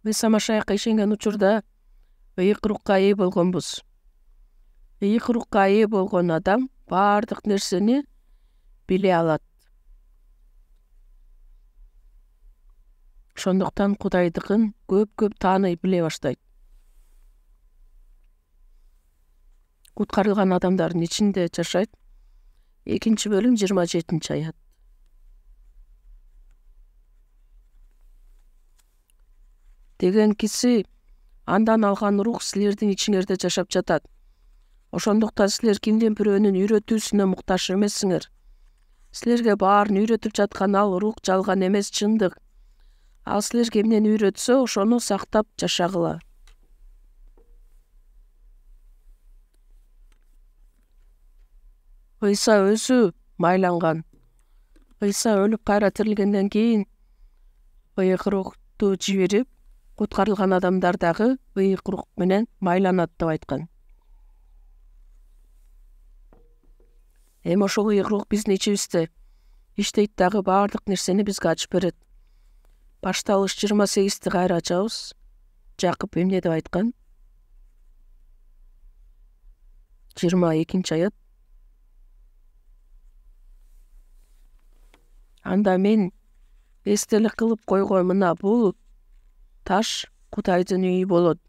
Ыйса Машаякка ишенген учурда ыйык рухка ээ болгонбуз. Ыйык рухка ээ болгон адам баардык нерсени биле алат. Ошондуктан Кудайдыкын көп тааный биле баштайт. Куткарылган адамдардын ичинде жашайт. 2-бөлүм 27 аят. Деген киси андан алган рух силердин ичиңерде жашап жатат. Ошондуктан силер кимдин бирөөнүн үйрөтүүсүнө муктаж эмессиңер. Силерге баарын үйрөтүп жаткан ал рух жалган эмес, чындык. Ал силерге эмнени үйрөтсө, ошону сактап жашагыла. Ыйса өзү майланган. Ыйса өлүп кайра тирилгенден кийин ыйык рухту жиберип, куткарылган адамдар дагы ыйык рух менен майланат деп айткан. Эми ошол ыйык рух биздин ичибизде иштейт дагы баардык нерсени бизге ачып берет. Башталгыч 28-ти кайра ачабыз. Жакып эмне деп айткан? 22-аят. Анда мен эстелик кылып койгон мына бул таш Кудайдын үйү болот.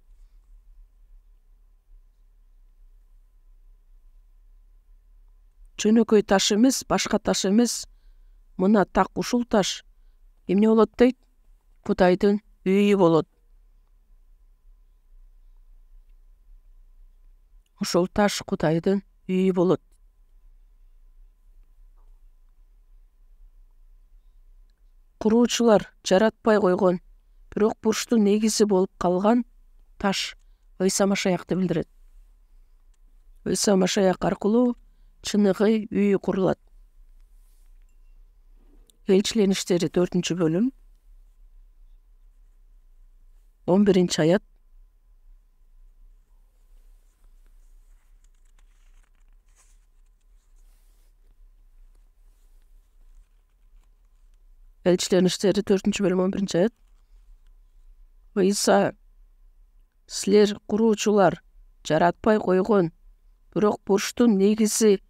Жөнөкөй таш эмес, башка таш эмес. Мына так ушул таш эмне болот дейт? Кудайдын үйү болот. Ушул таш Кудайдын үйү болот. Куруучулар жаратпай койгон, бирок бурчтун негизи болуп калган таш Ыйса Машаякты билдирет. Ыйса Машаяк аркылуу чыныгы үйү курулат. Элчилердин иштери 4-бөлүм 11-аят. Элчилердин иштери 4-бөлүм 11-аят. Ыйса силер куруучулар жаратпай койгон, бирок бурчтун негизи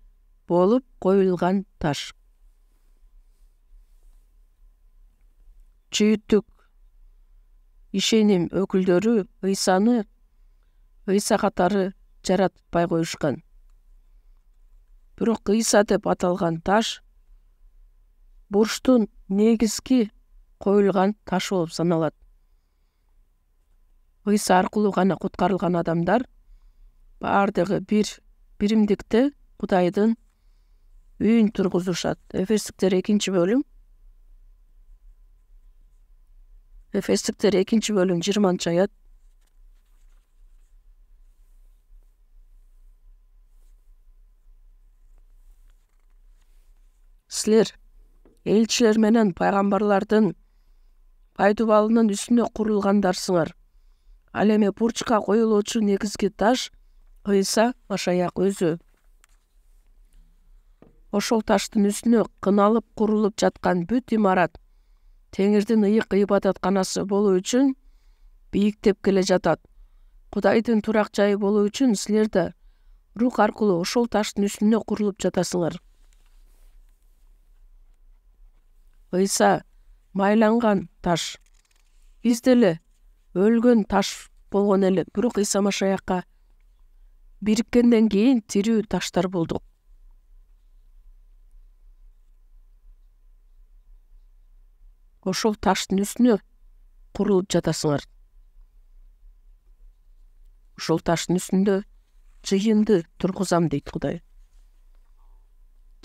болуп коюлган таш. Жүйүттүк ишеним өкүлдөрү Ыйсаны Ыйса катары жаратпай коюшкан. Бирок Ыйса деп аталган таш бурчтун негизги коюлган таш болуп саналат. Ыйса аркылуу гана куткарылган адамдар баардыгы бир биримдикте Кудайдын үйүн тургузушат. Эфестиктер 2-бөлүм 20-аят. Силер элчилер менен пайгамбарлардын пайдубалынын үстүнө курулгандарсыңар. Ал эми бурчка коюлуучу негизги таш Ыйса Машаяк өзү. Ошол таштын үстүнө кыналып курулуп жаткан бүт имарат Теңирдин ыйык ибадатканасы болуу үчүн бийиктеп келе жатат. Кудайдын турак жайы болуу үчүн силер да рух аркылуу ошол таштын үстүнө курулуп жатасыңар. Ыйса майланган таш. Биз деле өлгөн таш болгон эле, бирок Ыйса Машаякка бириккенден кийин тирүү таштар болдук. Ошол таштын үстүнө курулуп жатасыңар. Ошол таштын үстүндө жыйынды тургузам дейт Кудай.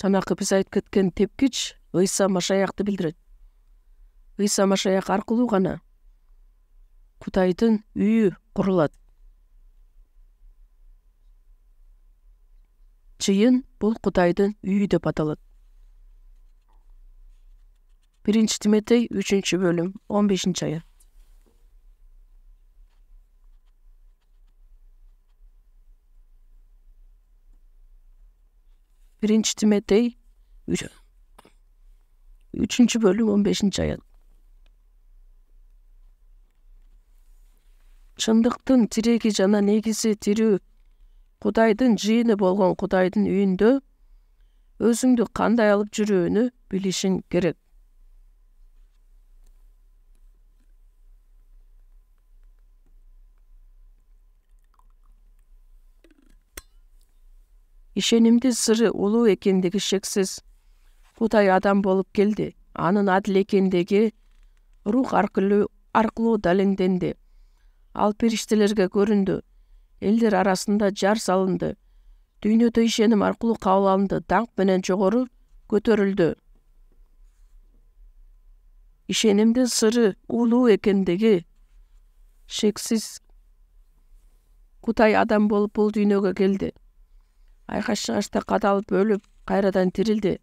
Жанакы биз айтып кеткен тепкич Ыйса Машаякты билдирет. Ыйса Машаяк аркылуу гана Кудайдын үйү курулат. Жыйын бул Кудайдын үйү деп аталат. 1 Тимотей 3-бөлүм 15-аят. 1 Тимотей 3-бөлүм 15-аят. Чындыктын тиреги жана негизи тирүү Кудайдын жыйыны болгон Кудайдын үйүндө өзүңдү кандай алып жүрүүнү билишиң керек. Ишенимдин сыры улуу экендиги шексиз. Кудай адам болуп келди. Анын адил экендиги рух аркылуу далилденди. Ал периштелерге көрүндү. Элдер арасында жар салынды. Дүйнөдө ишеним аркылуу кабыл алынды. Даңк менен жогору көтөрүлдү. Ишенимдин сыры улуу экендиги шексиз. Кудай адам болуп бул дүйнөгө келди. Айкаш-чыгачта кадалып өлүп, кайрадан тирилди,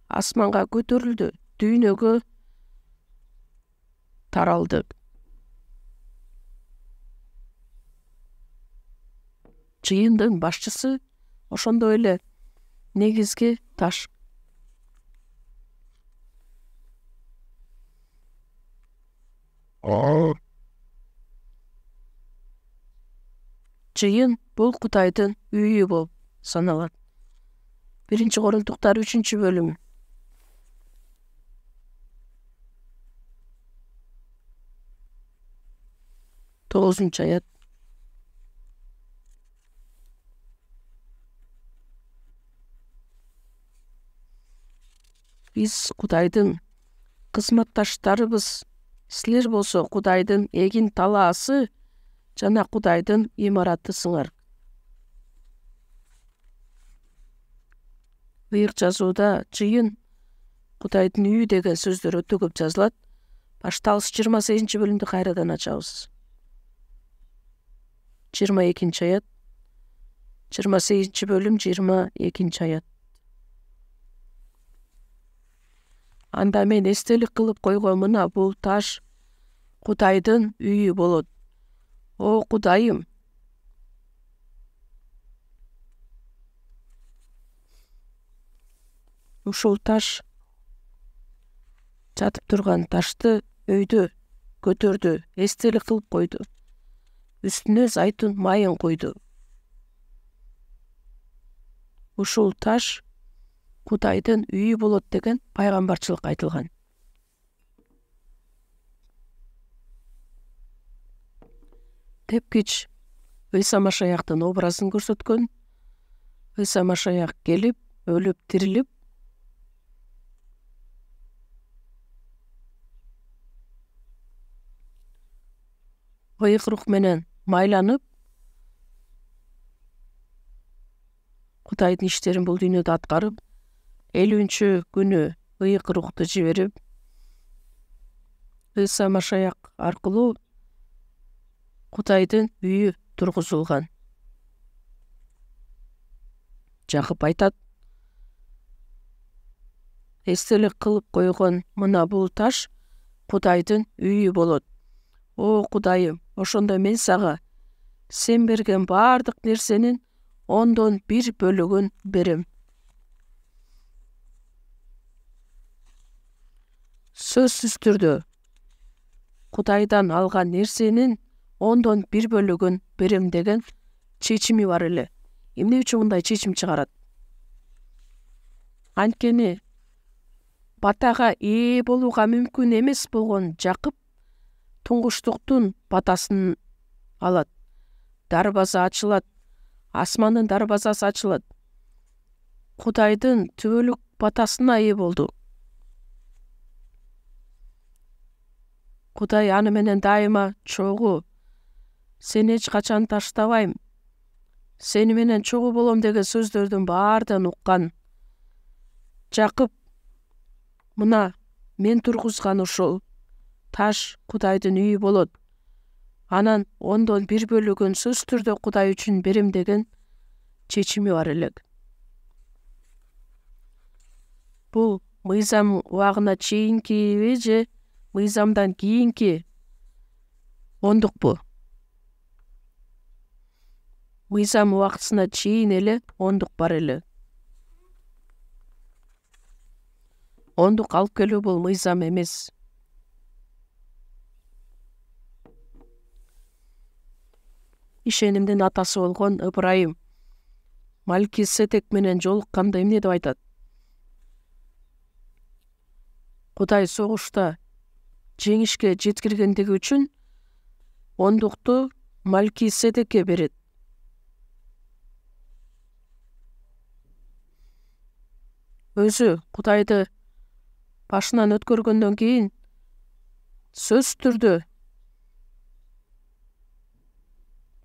асманга көтөрүлдү, дүйнөгө таралды. Жыйындын башчысы ошондой эле негизги таш. Жыйын бул Кудайдын үйү болуп саналат. 1-Корунтуктар 3-бөлүм. 9-аят. Биз Кудайдын кызматташтарыбыз. Силер болсо Кудайдын эгин талаасы жана Кудайдын имаратысыңар. Ыйык жазууда жыйын Кудайдын үйү деген сөздөр өтө көп жазылат. Башталыш 28-бөлүмдү кайрадан ачабыз. 22-аят. 28-бөлүм 22-аят. Анда мен эстелик кылып койгон мына бул таш Кудайдын үйү болот. О Кудайым, ушул таш жатып турган ташты өйдө көтөрдү, эстелик кылып койду. Үстүнө зайтун майын койду. Ушул таш Кудайдын үйү болот деген пайгамбарчылык айтылган. Тепкич Ыйса Машаяктын образын көрсөткөн. Ыйса Машаяк келип, өлүп, тирилип, ыйык рух менен майланып, Кудайдын иштерин бул дүйнөдө аткарып, 50-күнү ыйык рухту жиберип, Ыйса Машаяк аркылуу Кудайдын үйү тургузулган. Жакып айтат, эстелик кылып койгон мына бул таш Кудайдын үйү болот. О Кудайым, ошондо мен сага сен берген баардык нерсенин 1/10 берем. Сөзсүз түрдө Кудайдан алган нерсенин 1/10 берем деген чечими бар эле. Эмне үчүн мындай чечим чыгарат? Анткени батага ээ болууга мүмкүн эмес болгон Жакып туңгуштуктун батасын алат. Дарбаза ачылат. Асмандын дарбазасы ачылат. Кудайдын түбөлүк батасына ээ болду. Кудай аны менен дайыма чогуу, сени эч качан таштабайм, сени менен чогуу болом деген сөздөрдүн баардыгын уккан. Жакып, мына мен тургузган ушул таш Кудайдын үйү болот. Анан 1/10 сөз түрдө Кудай үчүн берем деген чечими бар элек. Бул мыйзам убагына чейинкиби же мыйзамдан кийинки ондукпу? Мыйзам убактысына чейин эле ондук бар эле. Ондук алып келүү бул мыйзам эмес. Ишенимдин атасы болгон Ыбрайым Малкиседек менен жолукканда эмне деп айтат? Кудай согушта жеңишке жеткиргендиги үчүн ондукту Малкиседекке берет. Өзү Кудайды башынан өткөргөндөн кийин сөз түрдө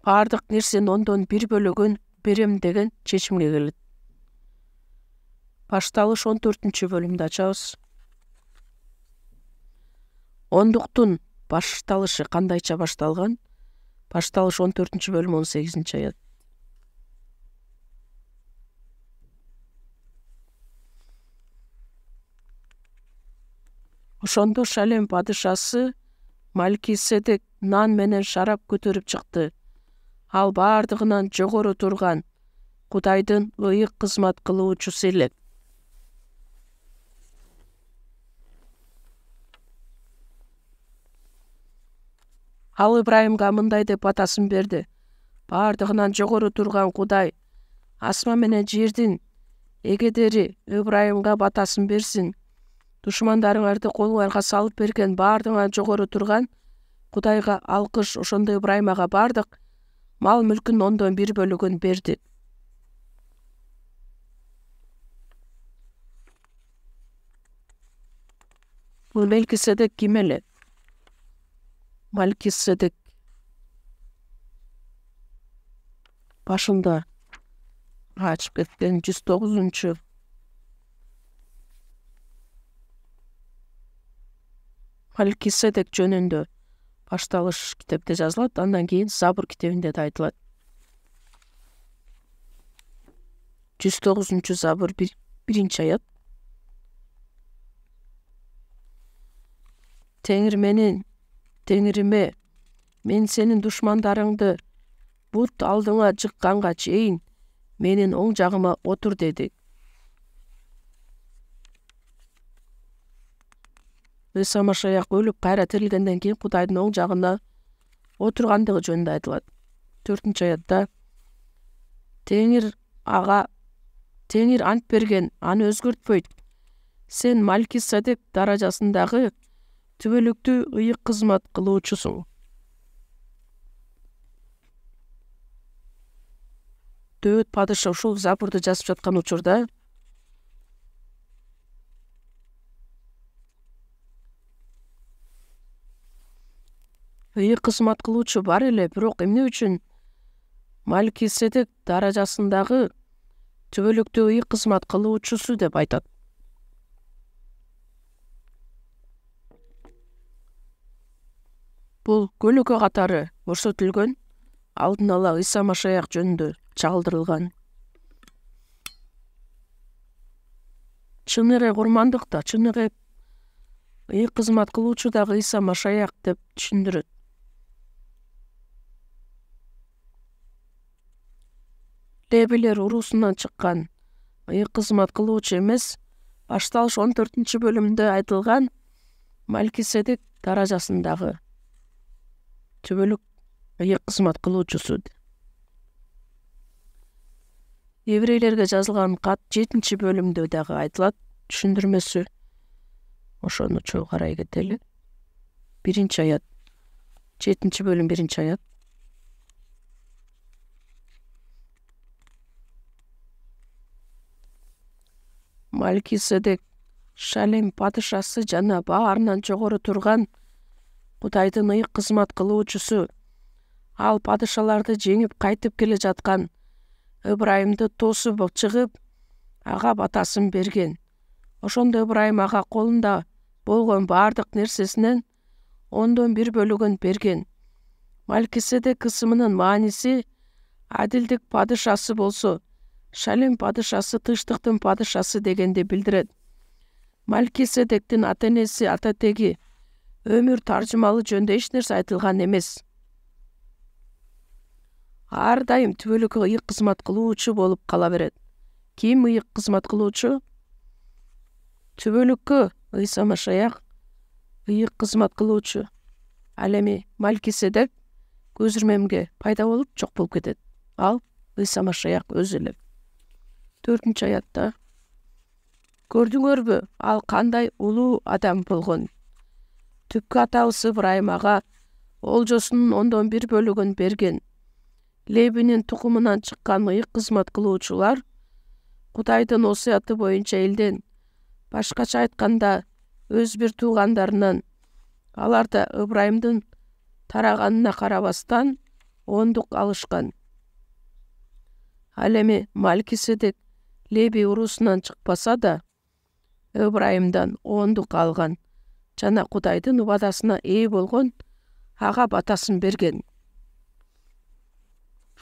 баардык нерсенин 1/10 берем деген чечимге келет. Башталыш 14-бөлүмдү ачабыз. Ондуктун башталышы кандайча башталган? Башталыш 14-бөлүм 18-аят. Ошондо Шалем падышасы Малкиседек нан менен шарап көтөрүп чыкты. Ал бардыгынан жогору турган Кудайдын ыйык кызмат кылуучусу эле. Ал Ибрайымга мындай деп батасын берди: бардыгынан жогору турган Кудай асма менен жердин эгедери Ибрайымга батасын берсин. Душмандарыңарды колуңарга салып берген бардыгынан жогору турган Кудайга алкыш. Ошондо Ибрайым ага бардык мал мүлкүнүн 1/10 берди. Бул Мелкиседек ким эле? Малкиседек башында ачып кеткен 109 Малкиседек жөнүндө башталыш китепте жазылат, андан кийин Забур китебинде да айтылат. 109 Забур 1-аят. Теңириме, мен сенин душмандарыңды бут алдыңа жыкканга чейин менин оң жагыма отур деди. Иса Машаяк өлүп кайра тирилгенден кийин Кудайдын оң жагына отургандыгы жөнүндө айтылат. 4-аятта Теңир ант берген, аны өзгөртпөйт. Сен Малкиседек даражасындагы түбөлүктүү ыйык кызмат кылуучусуң. Дөөт падыша ушул Забурду жазып жаткан учурда ыйык кызмат кылуучу бар эле, бирок эмне үчүн Малкиседек даражасындагы түбөлүктүү ыйык кызмат кылуучусу деп айтат. Бул көлөкө катары көрсөтүлгөн, алдын ала Иса Машаяк жөнүндө чагылдырылган. Чын эле курмандык да, чын эле ыйык кызмат кылуучу дагы Иса Машаяк деп түшүндүрөт. Левилер уруусунан чыккан ыйык кызмат кылуучу эмес, башталыш 14-бөлүмдө айтылган Малкиседек даражасындагы түбөлүк ыйык кызмат кылуучусу. Еврейлерге жазылган кат 7-бөлүмдө дагы айтылат, түшүндүрмөсү. Ошону чоң карай кетели. 1-аят. 7-бөлүм 1-аят. Малкиседек Шалем падышасы жана баарынан жогору турган Кудайдын ыйык кызмат кылуучусу. Ал падышаларды жеңип кайтып келе жаткан Ибрайымды тосуп чыгып, ага батасын берген. Ошондо Ибрайым ага колунда болгон бардык нерсесинен 1/10 берген. Малкиседек ысымынын мааниси адилдик падышасы болсо, Шалем падышасы тынчтыктын падышасы дегенди билдирет. Малкиседектин ата-энеси, ата-теги, өмүр таржымалы жөнүндө эч нерсе айтылган эмес. Ар дайым түбөлүккө ыйык кызмат кылуучу болуп кала берет. Ким ыйык кызмат кылуучу? Түбөлүккө Иса Машаяк ыйык кызмат кылуучу. Ал эми Малкиседек көзүрмемге пайда болуп жок болуп кетет. Ал Иса Машаяк өзү эле. 4-аятта көрдүңөрбү, ал кандай улуу адам болгон. Түпкү атабыз Ибрайым ага олжосунун 1/10 берген. Лебинин тукумунан чыккан ыйык кызмат кылуучулар Кудайдын осуяты боюнча элден, башкача айтканда өз бир туугандарынан, алар да Ибрайымдын тараганына карабастан ондук алышкан. Ал эми Малкиседек Леби уруусунан чыкпаса да, Ибрайымдан ондук алган жана Кудайдын убадасына ээ болгон, ага батасын берген.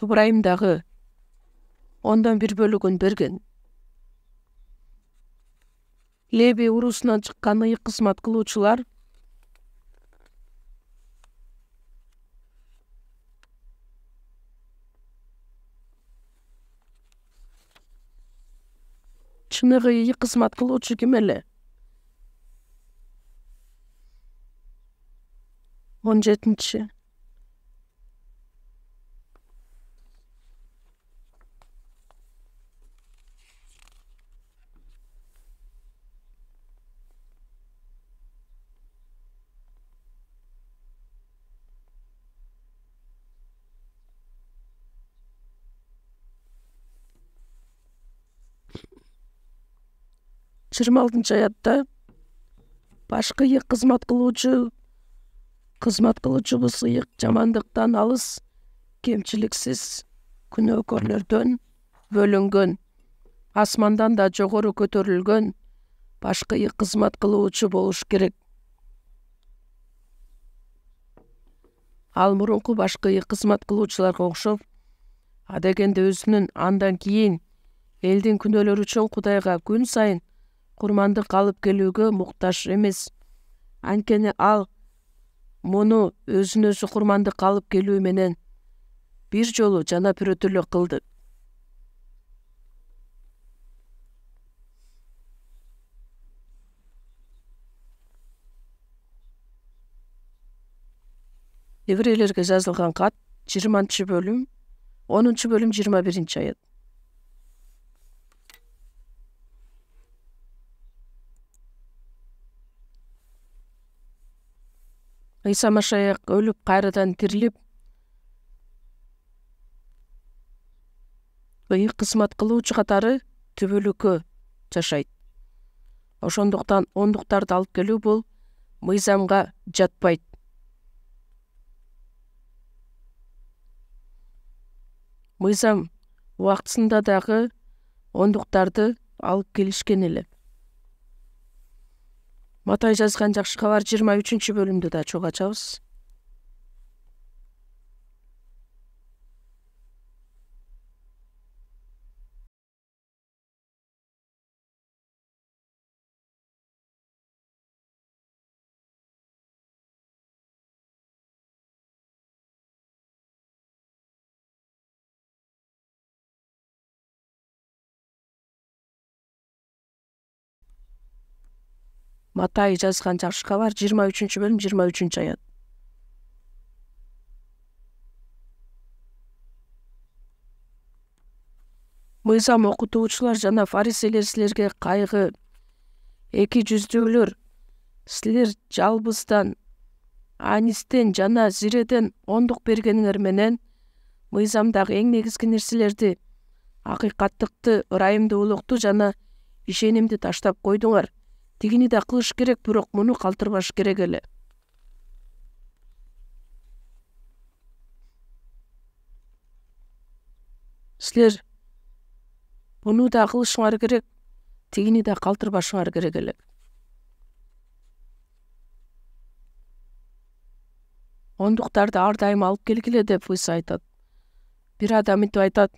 Ибрайым дагы 1/10 берген. Леви урусунан чыккан ыйык кызмат кылуучулар чыныгы ыйык кызмат кылуучу ким эле? 17. Жыйырма алтынчы аятта башкы ыйык кызмат кылуучубуз ыйык жамандыктан алыс, кемчиликсиз күнөөкөрлөрдөн бөлүнгөн, асмандан да жогору көтөрүлгөн башкы ыйык кызмат кылуучу болуш керек. Ал мурунку башкы ыйык кызмат кылуучуларга окшоп, адегенде өзүнүн андан кийин элдин күнөөлөрү үчүн Кудайга күн сайын курмандык алып келүүгө муктаж эмес. Анткени ал муну өзүнө өзү курмандык алып келүү менен бир жолу жана бирөөтө эле кылды. Еврейлерге жазылган кат 20-бөлүм 10-бөлүм 21-аят. Ыйса Машаяк өлүп кайрадан тирилип, ыйык кызмат кылуучу катары түбөлүккө жашайт. Ошондуктан ондуктарды алып келүү бул мыйзамга жатпайт. Мыйзам убактысында дагы ондуктарды алып келишкен эле. Матай жазган жакшы кабар 23-бөлүмдү да чогуу ачабыз. Матай жазган жакшы кабар 23-бөлүм 23-аят. Мыйзам окутуучулар жана фарисейлер силерге кайгы, эки жүздүүлөр, силер жалбыздан, анистен жана зиреден ондук бергениңер менен мыйзамдагы эң негизги нерселерди, акыйкаттыкты, ырайымдуулукту жана ишенимди таштап койдуңар. Тигини да кылыш керек, бирок муну калтырбаш керек эле. Силер муну да кылышыңар керек, тигини да калтырбашыңар керек эле. Ондуктарды ар дайым алып келгиле деп Ыйса айтат. Бир адам мынтип айтат: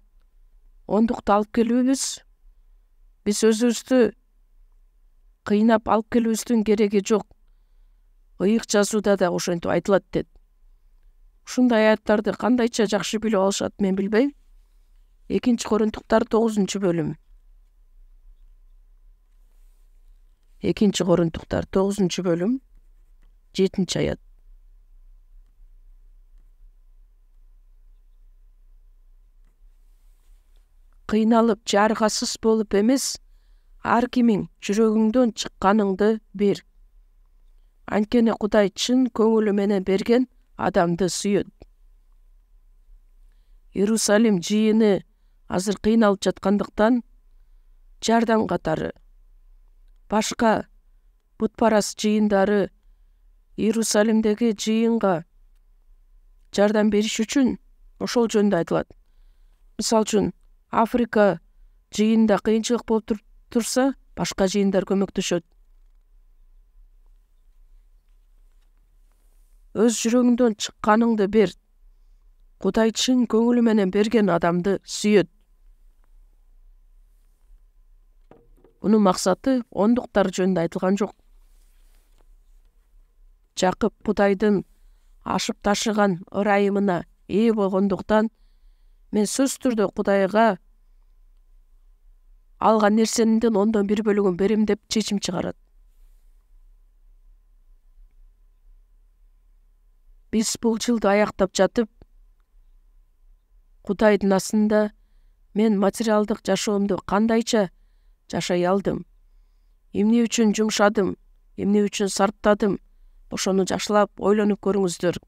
ондукту алып келүүбүз, биз өзүбүздү кыйнап алып келүүбүздүн кереги жок. Ыйык жазууда да ошентип айтылат дейт. Ушундай аяттарды кандайча жакшы билип алышат, мен билбейм. 2-Коринтуктар 9-бөлүм. 2-Коринтуктар 9-бөлүм 7-аят. Кыйналып, жаргасыз болуп эмес, ар кимиң жүрөгүңдөн чыкканыңды бер. Анткени Кудай чын көңүлү менен берген адамды сүйөт. Иерусалим жыйыны азыр кыйналып жаткандыктан жардам катары башка бутпарас жыйындары Иерусалимдеги жыйынга жардам бериш үчүн ошол жөнүндө айтылат. Мисалы үчүн, Африка жыйында кыйынчылык болуп турса, башка жыйындар көмөктөшөт. Өз жүрөгүңдөн чыкканыңды бер. Кудай чын көңүлү менен берген адамды сүйөт. Бунун максаты ондуктар жөнүндө айтылган жок. Жакып Кудайдын ашып ташыган ырайымына ээ болгондуктан мен сөзсүз түрдө Кудайга алган нерсемдин 1/10 бөлүгүн берем деп чечим чыгарат. Биз бул жылды аяктап жатып, Кудайдын астында мен материалдык жашоомду кандайча жашай алдым, эмне үчүн жумшадым, эмне үчүн сарптадым, ошону жакшылап ойлонуп көрүңүздөр.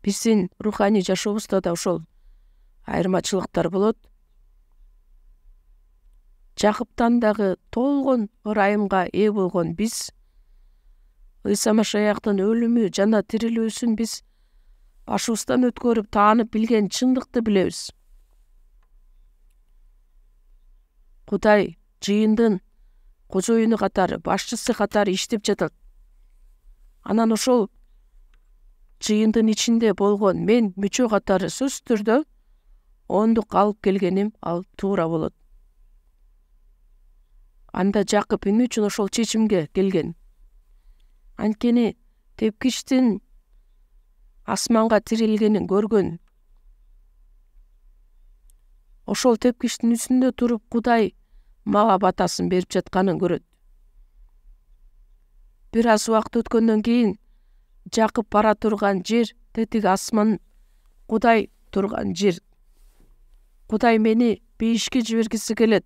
Биздин руханий жашообузда да ошол айырмачылыктар болот. Жакыптан дагы толгон ырайымга ээ болгон биз Ыйса Машаяктын өлүмү жана тирилүүсүн биз башыбыздан өткөрүп таанып билген чындыкты билебиз. Кудай жыйындын кожоюну катары, башчысы катары иштеп жатат. Анан ошол жыйындын ичинде болгон мен мүчө катары сөзсүз түрдө ондук алып келгеним ал туура болот. Анда Жакып эмне үчүн ошол чечимге келген? Анткени тепкичтин асманга тирилгенин көргөн. Ошол тепкичтин үстүндө туруп Кудай мага батасын берип жатканын көрөт. Бир аз убакыт өткөндөн кийин Жакып бара турган жер, тетиги асман, Кудай турган жер. Кудай мени бейишке жибергиси келет.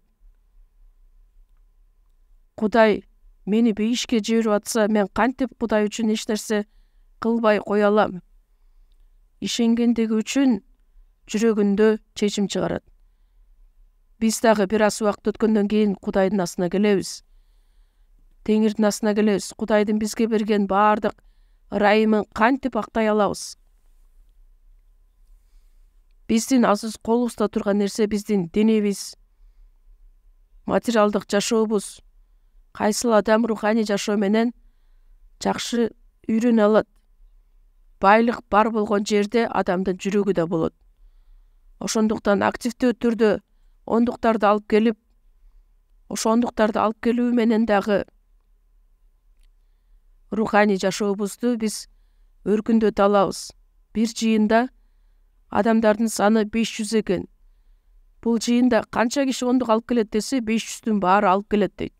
Кудай мени бейишке жиберип атса, мен кантип Кудай үчүн эч нерсе кылбай кое алам? Ишенгендиги үчүн жүрөгүндө чечим чыгарат. Биз дагы бир аз убакыт өткөндөн кийин Кудайдын астына келебиз. Теңирдин астына келебиз. Кудайдын бизге берген баардык ырайымын кантип актай алабыз? Биздин азыз колубузда турган нерсе биздин денебиз, материалдык жашообуз. Кайсыл адам руханий жашоо менен жакшы үйрөнө алат? Байлык бар болгон жерде адамдын жүрөгү да болот. Ошондуктан активдүү түрдө ондуктарды алып келип, ошондуктарды алып келүү менен дагы руханий жашообузду биз өркүндөтө алабыз. Бир жыйында адамдардын саны 500 экен. Бул жыйында канча киши ондук алып келет десе, 500'түн баары алып келет дейт.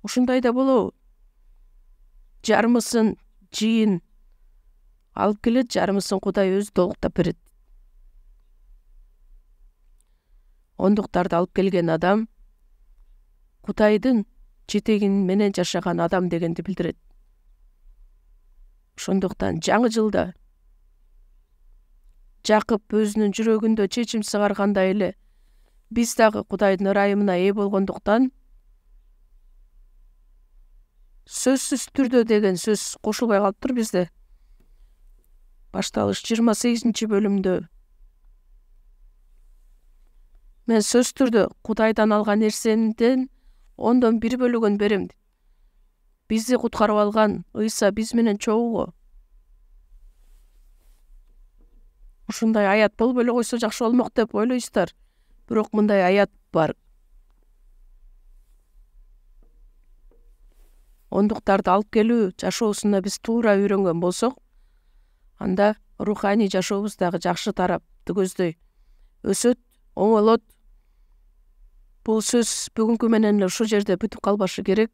Ушундай да болобу? Жарымысын жыйын алып келет, жарымысын Кудай өзү толуктап берет. Ондуктарды алып келген адам Кудайдын жетегин менен жашаган адам дегенди билдирет. Ошондуктан жаңы жылда Жакып өзүнүн жүрөгүндө чечим чыгаргандай эле биз дагы Кудайдын ырайымына ээ болгондуктан сөзсүз түрдө деген сөз кошулбай калыптыр бизде. Башталыш 28-бөлүмдө мен сөзсүз түрдө Кудайдан алган нерсемдин 1/10 бөлүгүн берем. Бизди куткарып алган Ыйса биз менен чогуу. Ушундай аят болбой эле койсо жакшы болмок деп ойлойсуздар. Бирок мындай аят бар. Ондуктарды алып келүү жашоосуна биз туура үйрөнгөн болсок, анда руханий жашообуз дагы жакшы тарапты көздөй өсөт, оңолот. Бул сөз бүгүнкү менен эле ушул жерде бүтүп калбашы керек.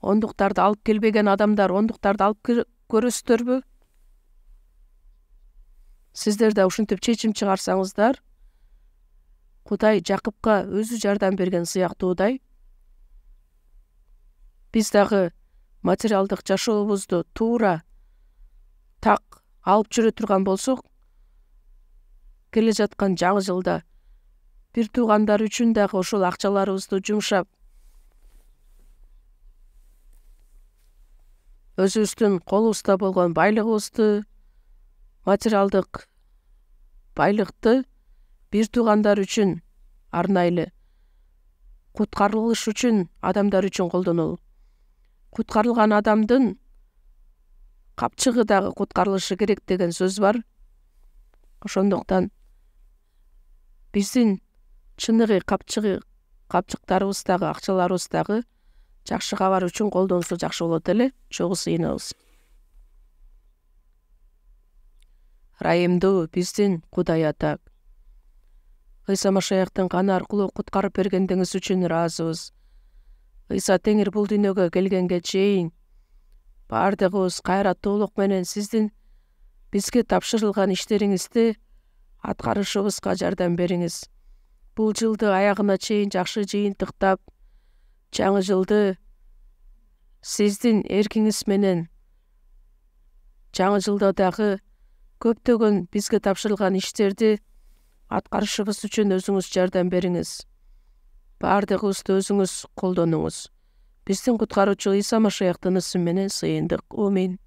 Ондуктарды алып келбеген адамдар ондуктарды алып көрөсүздөрбү? Сиздер да ушинтип чечим чыгарсаңыздар, Кудай Жакыпка өзү жардам берген сыяктуудай, биз дагы материалдык жашообузду туура так алып жүрө турган болсок, келе жаткан жаңы жылда бир туугандар үчүн дагы ошол акчаларыбызды жумшап, өзүбүздүн колубузда болгон байлыгыбызды, материалдык байлыкты бир туугандар үчүн арнайлы, куткарылыш үчүн адамдар үчүн колдонолу. Куткарылган адамдын капчыгы дагы куткарылышы керек деген сөз бар. Ошондуктан биздин чыныгы капчыктарыбыздагы, акчаларыбыздагы жакшы кабар үчүн колдонсо жакшы болот эле. Чогуу сыйынабыз. Райымдуу биздин Кудай Ата, Ыйса Машаяктын каны аркылуу куткарып бергендиңиз үчүн ыраазыбыз. Ыйса Теңир бул дүйнөгө келгенге чейин баардыгыбыз кайраттуулук менен сиздин бизге тапшырылган иштериңизди аткарышыбызга жардам бериңиз. Бул жылды аягына чейин жакшы жыйынтыктап, жаңы жылды сиздин эркиңиз менен жаңы жылда дагы көптөгөн бизге тапшырылган иштерди аткарышыбыз үчүн өзүңүз жардам бериңиз. Баардыгыбызды өзүңүз колдонуңуз. Биздин куткаруучу Ыйса Машаяктын ысымы менен сыйындык. Аминь.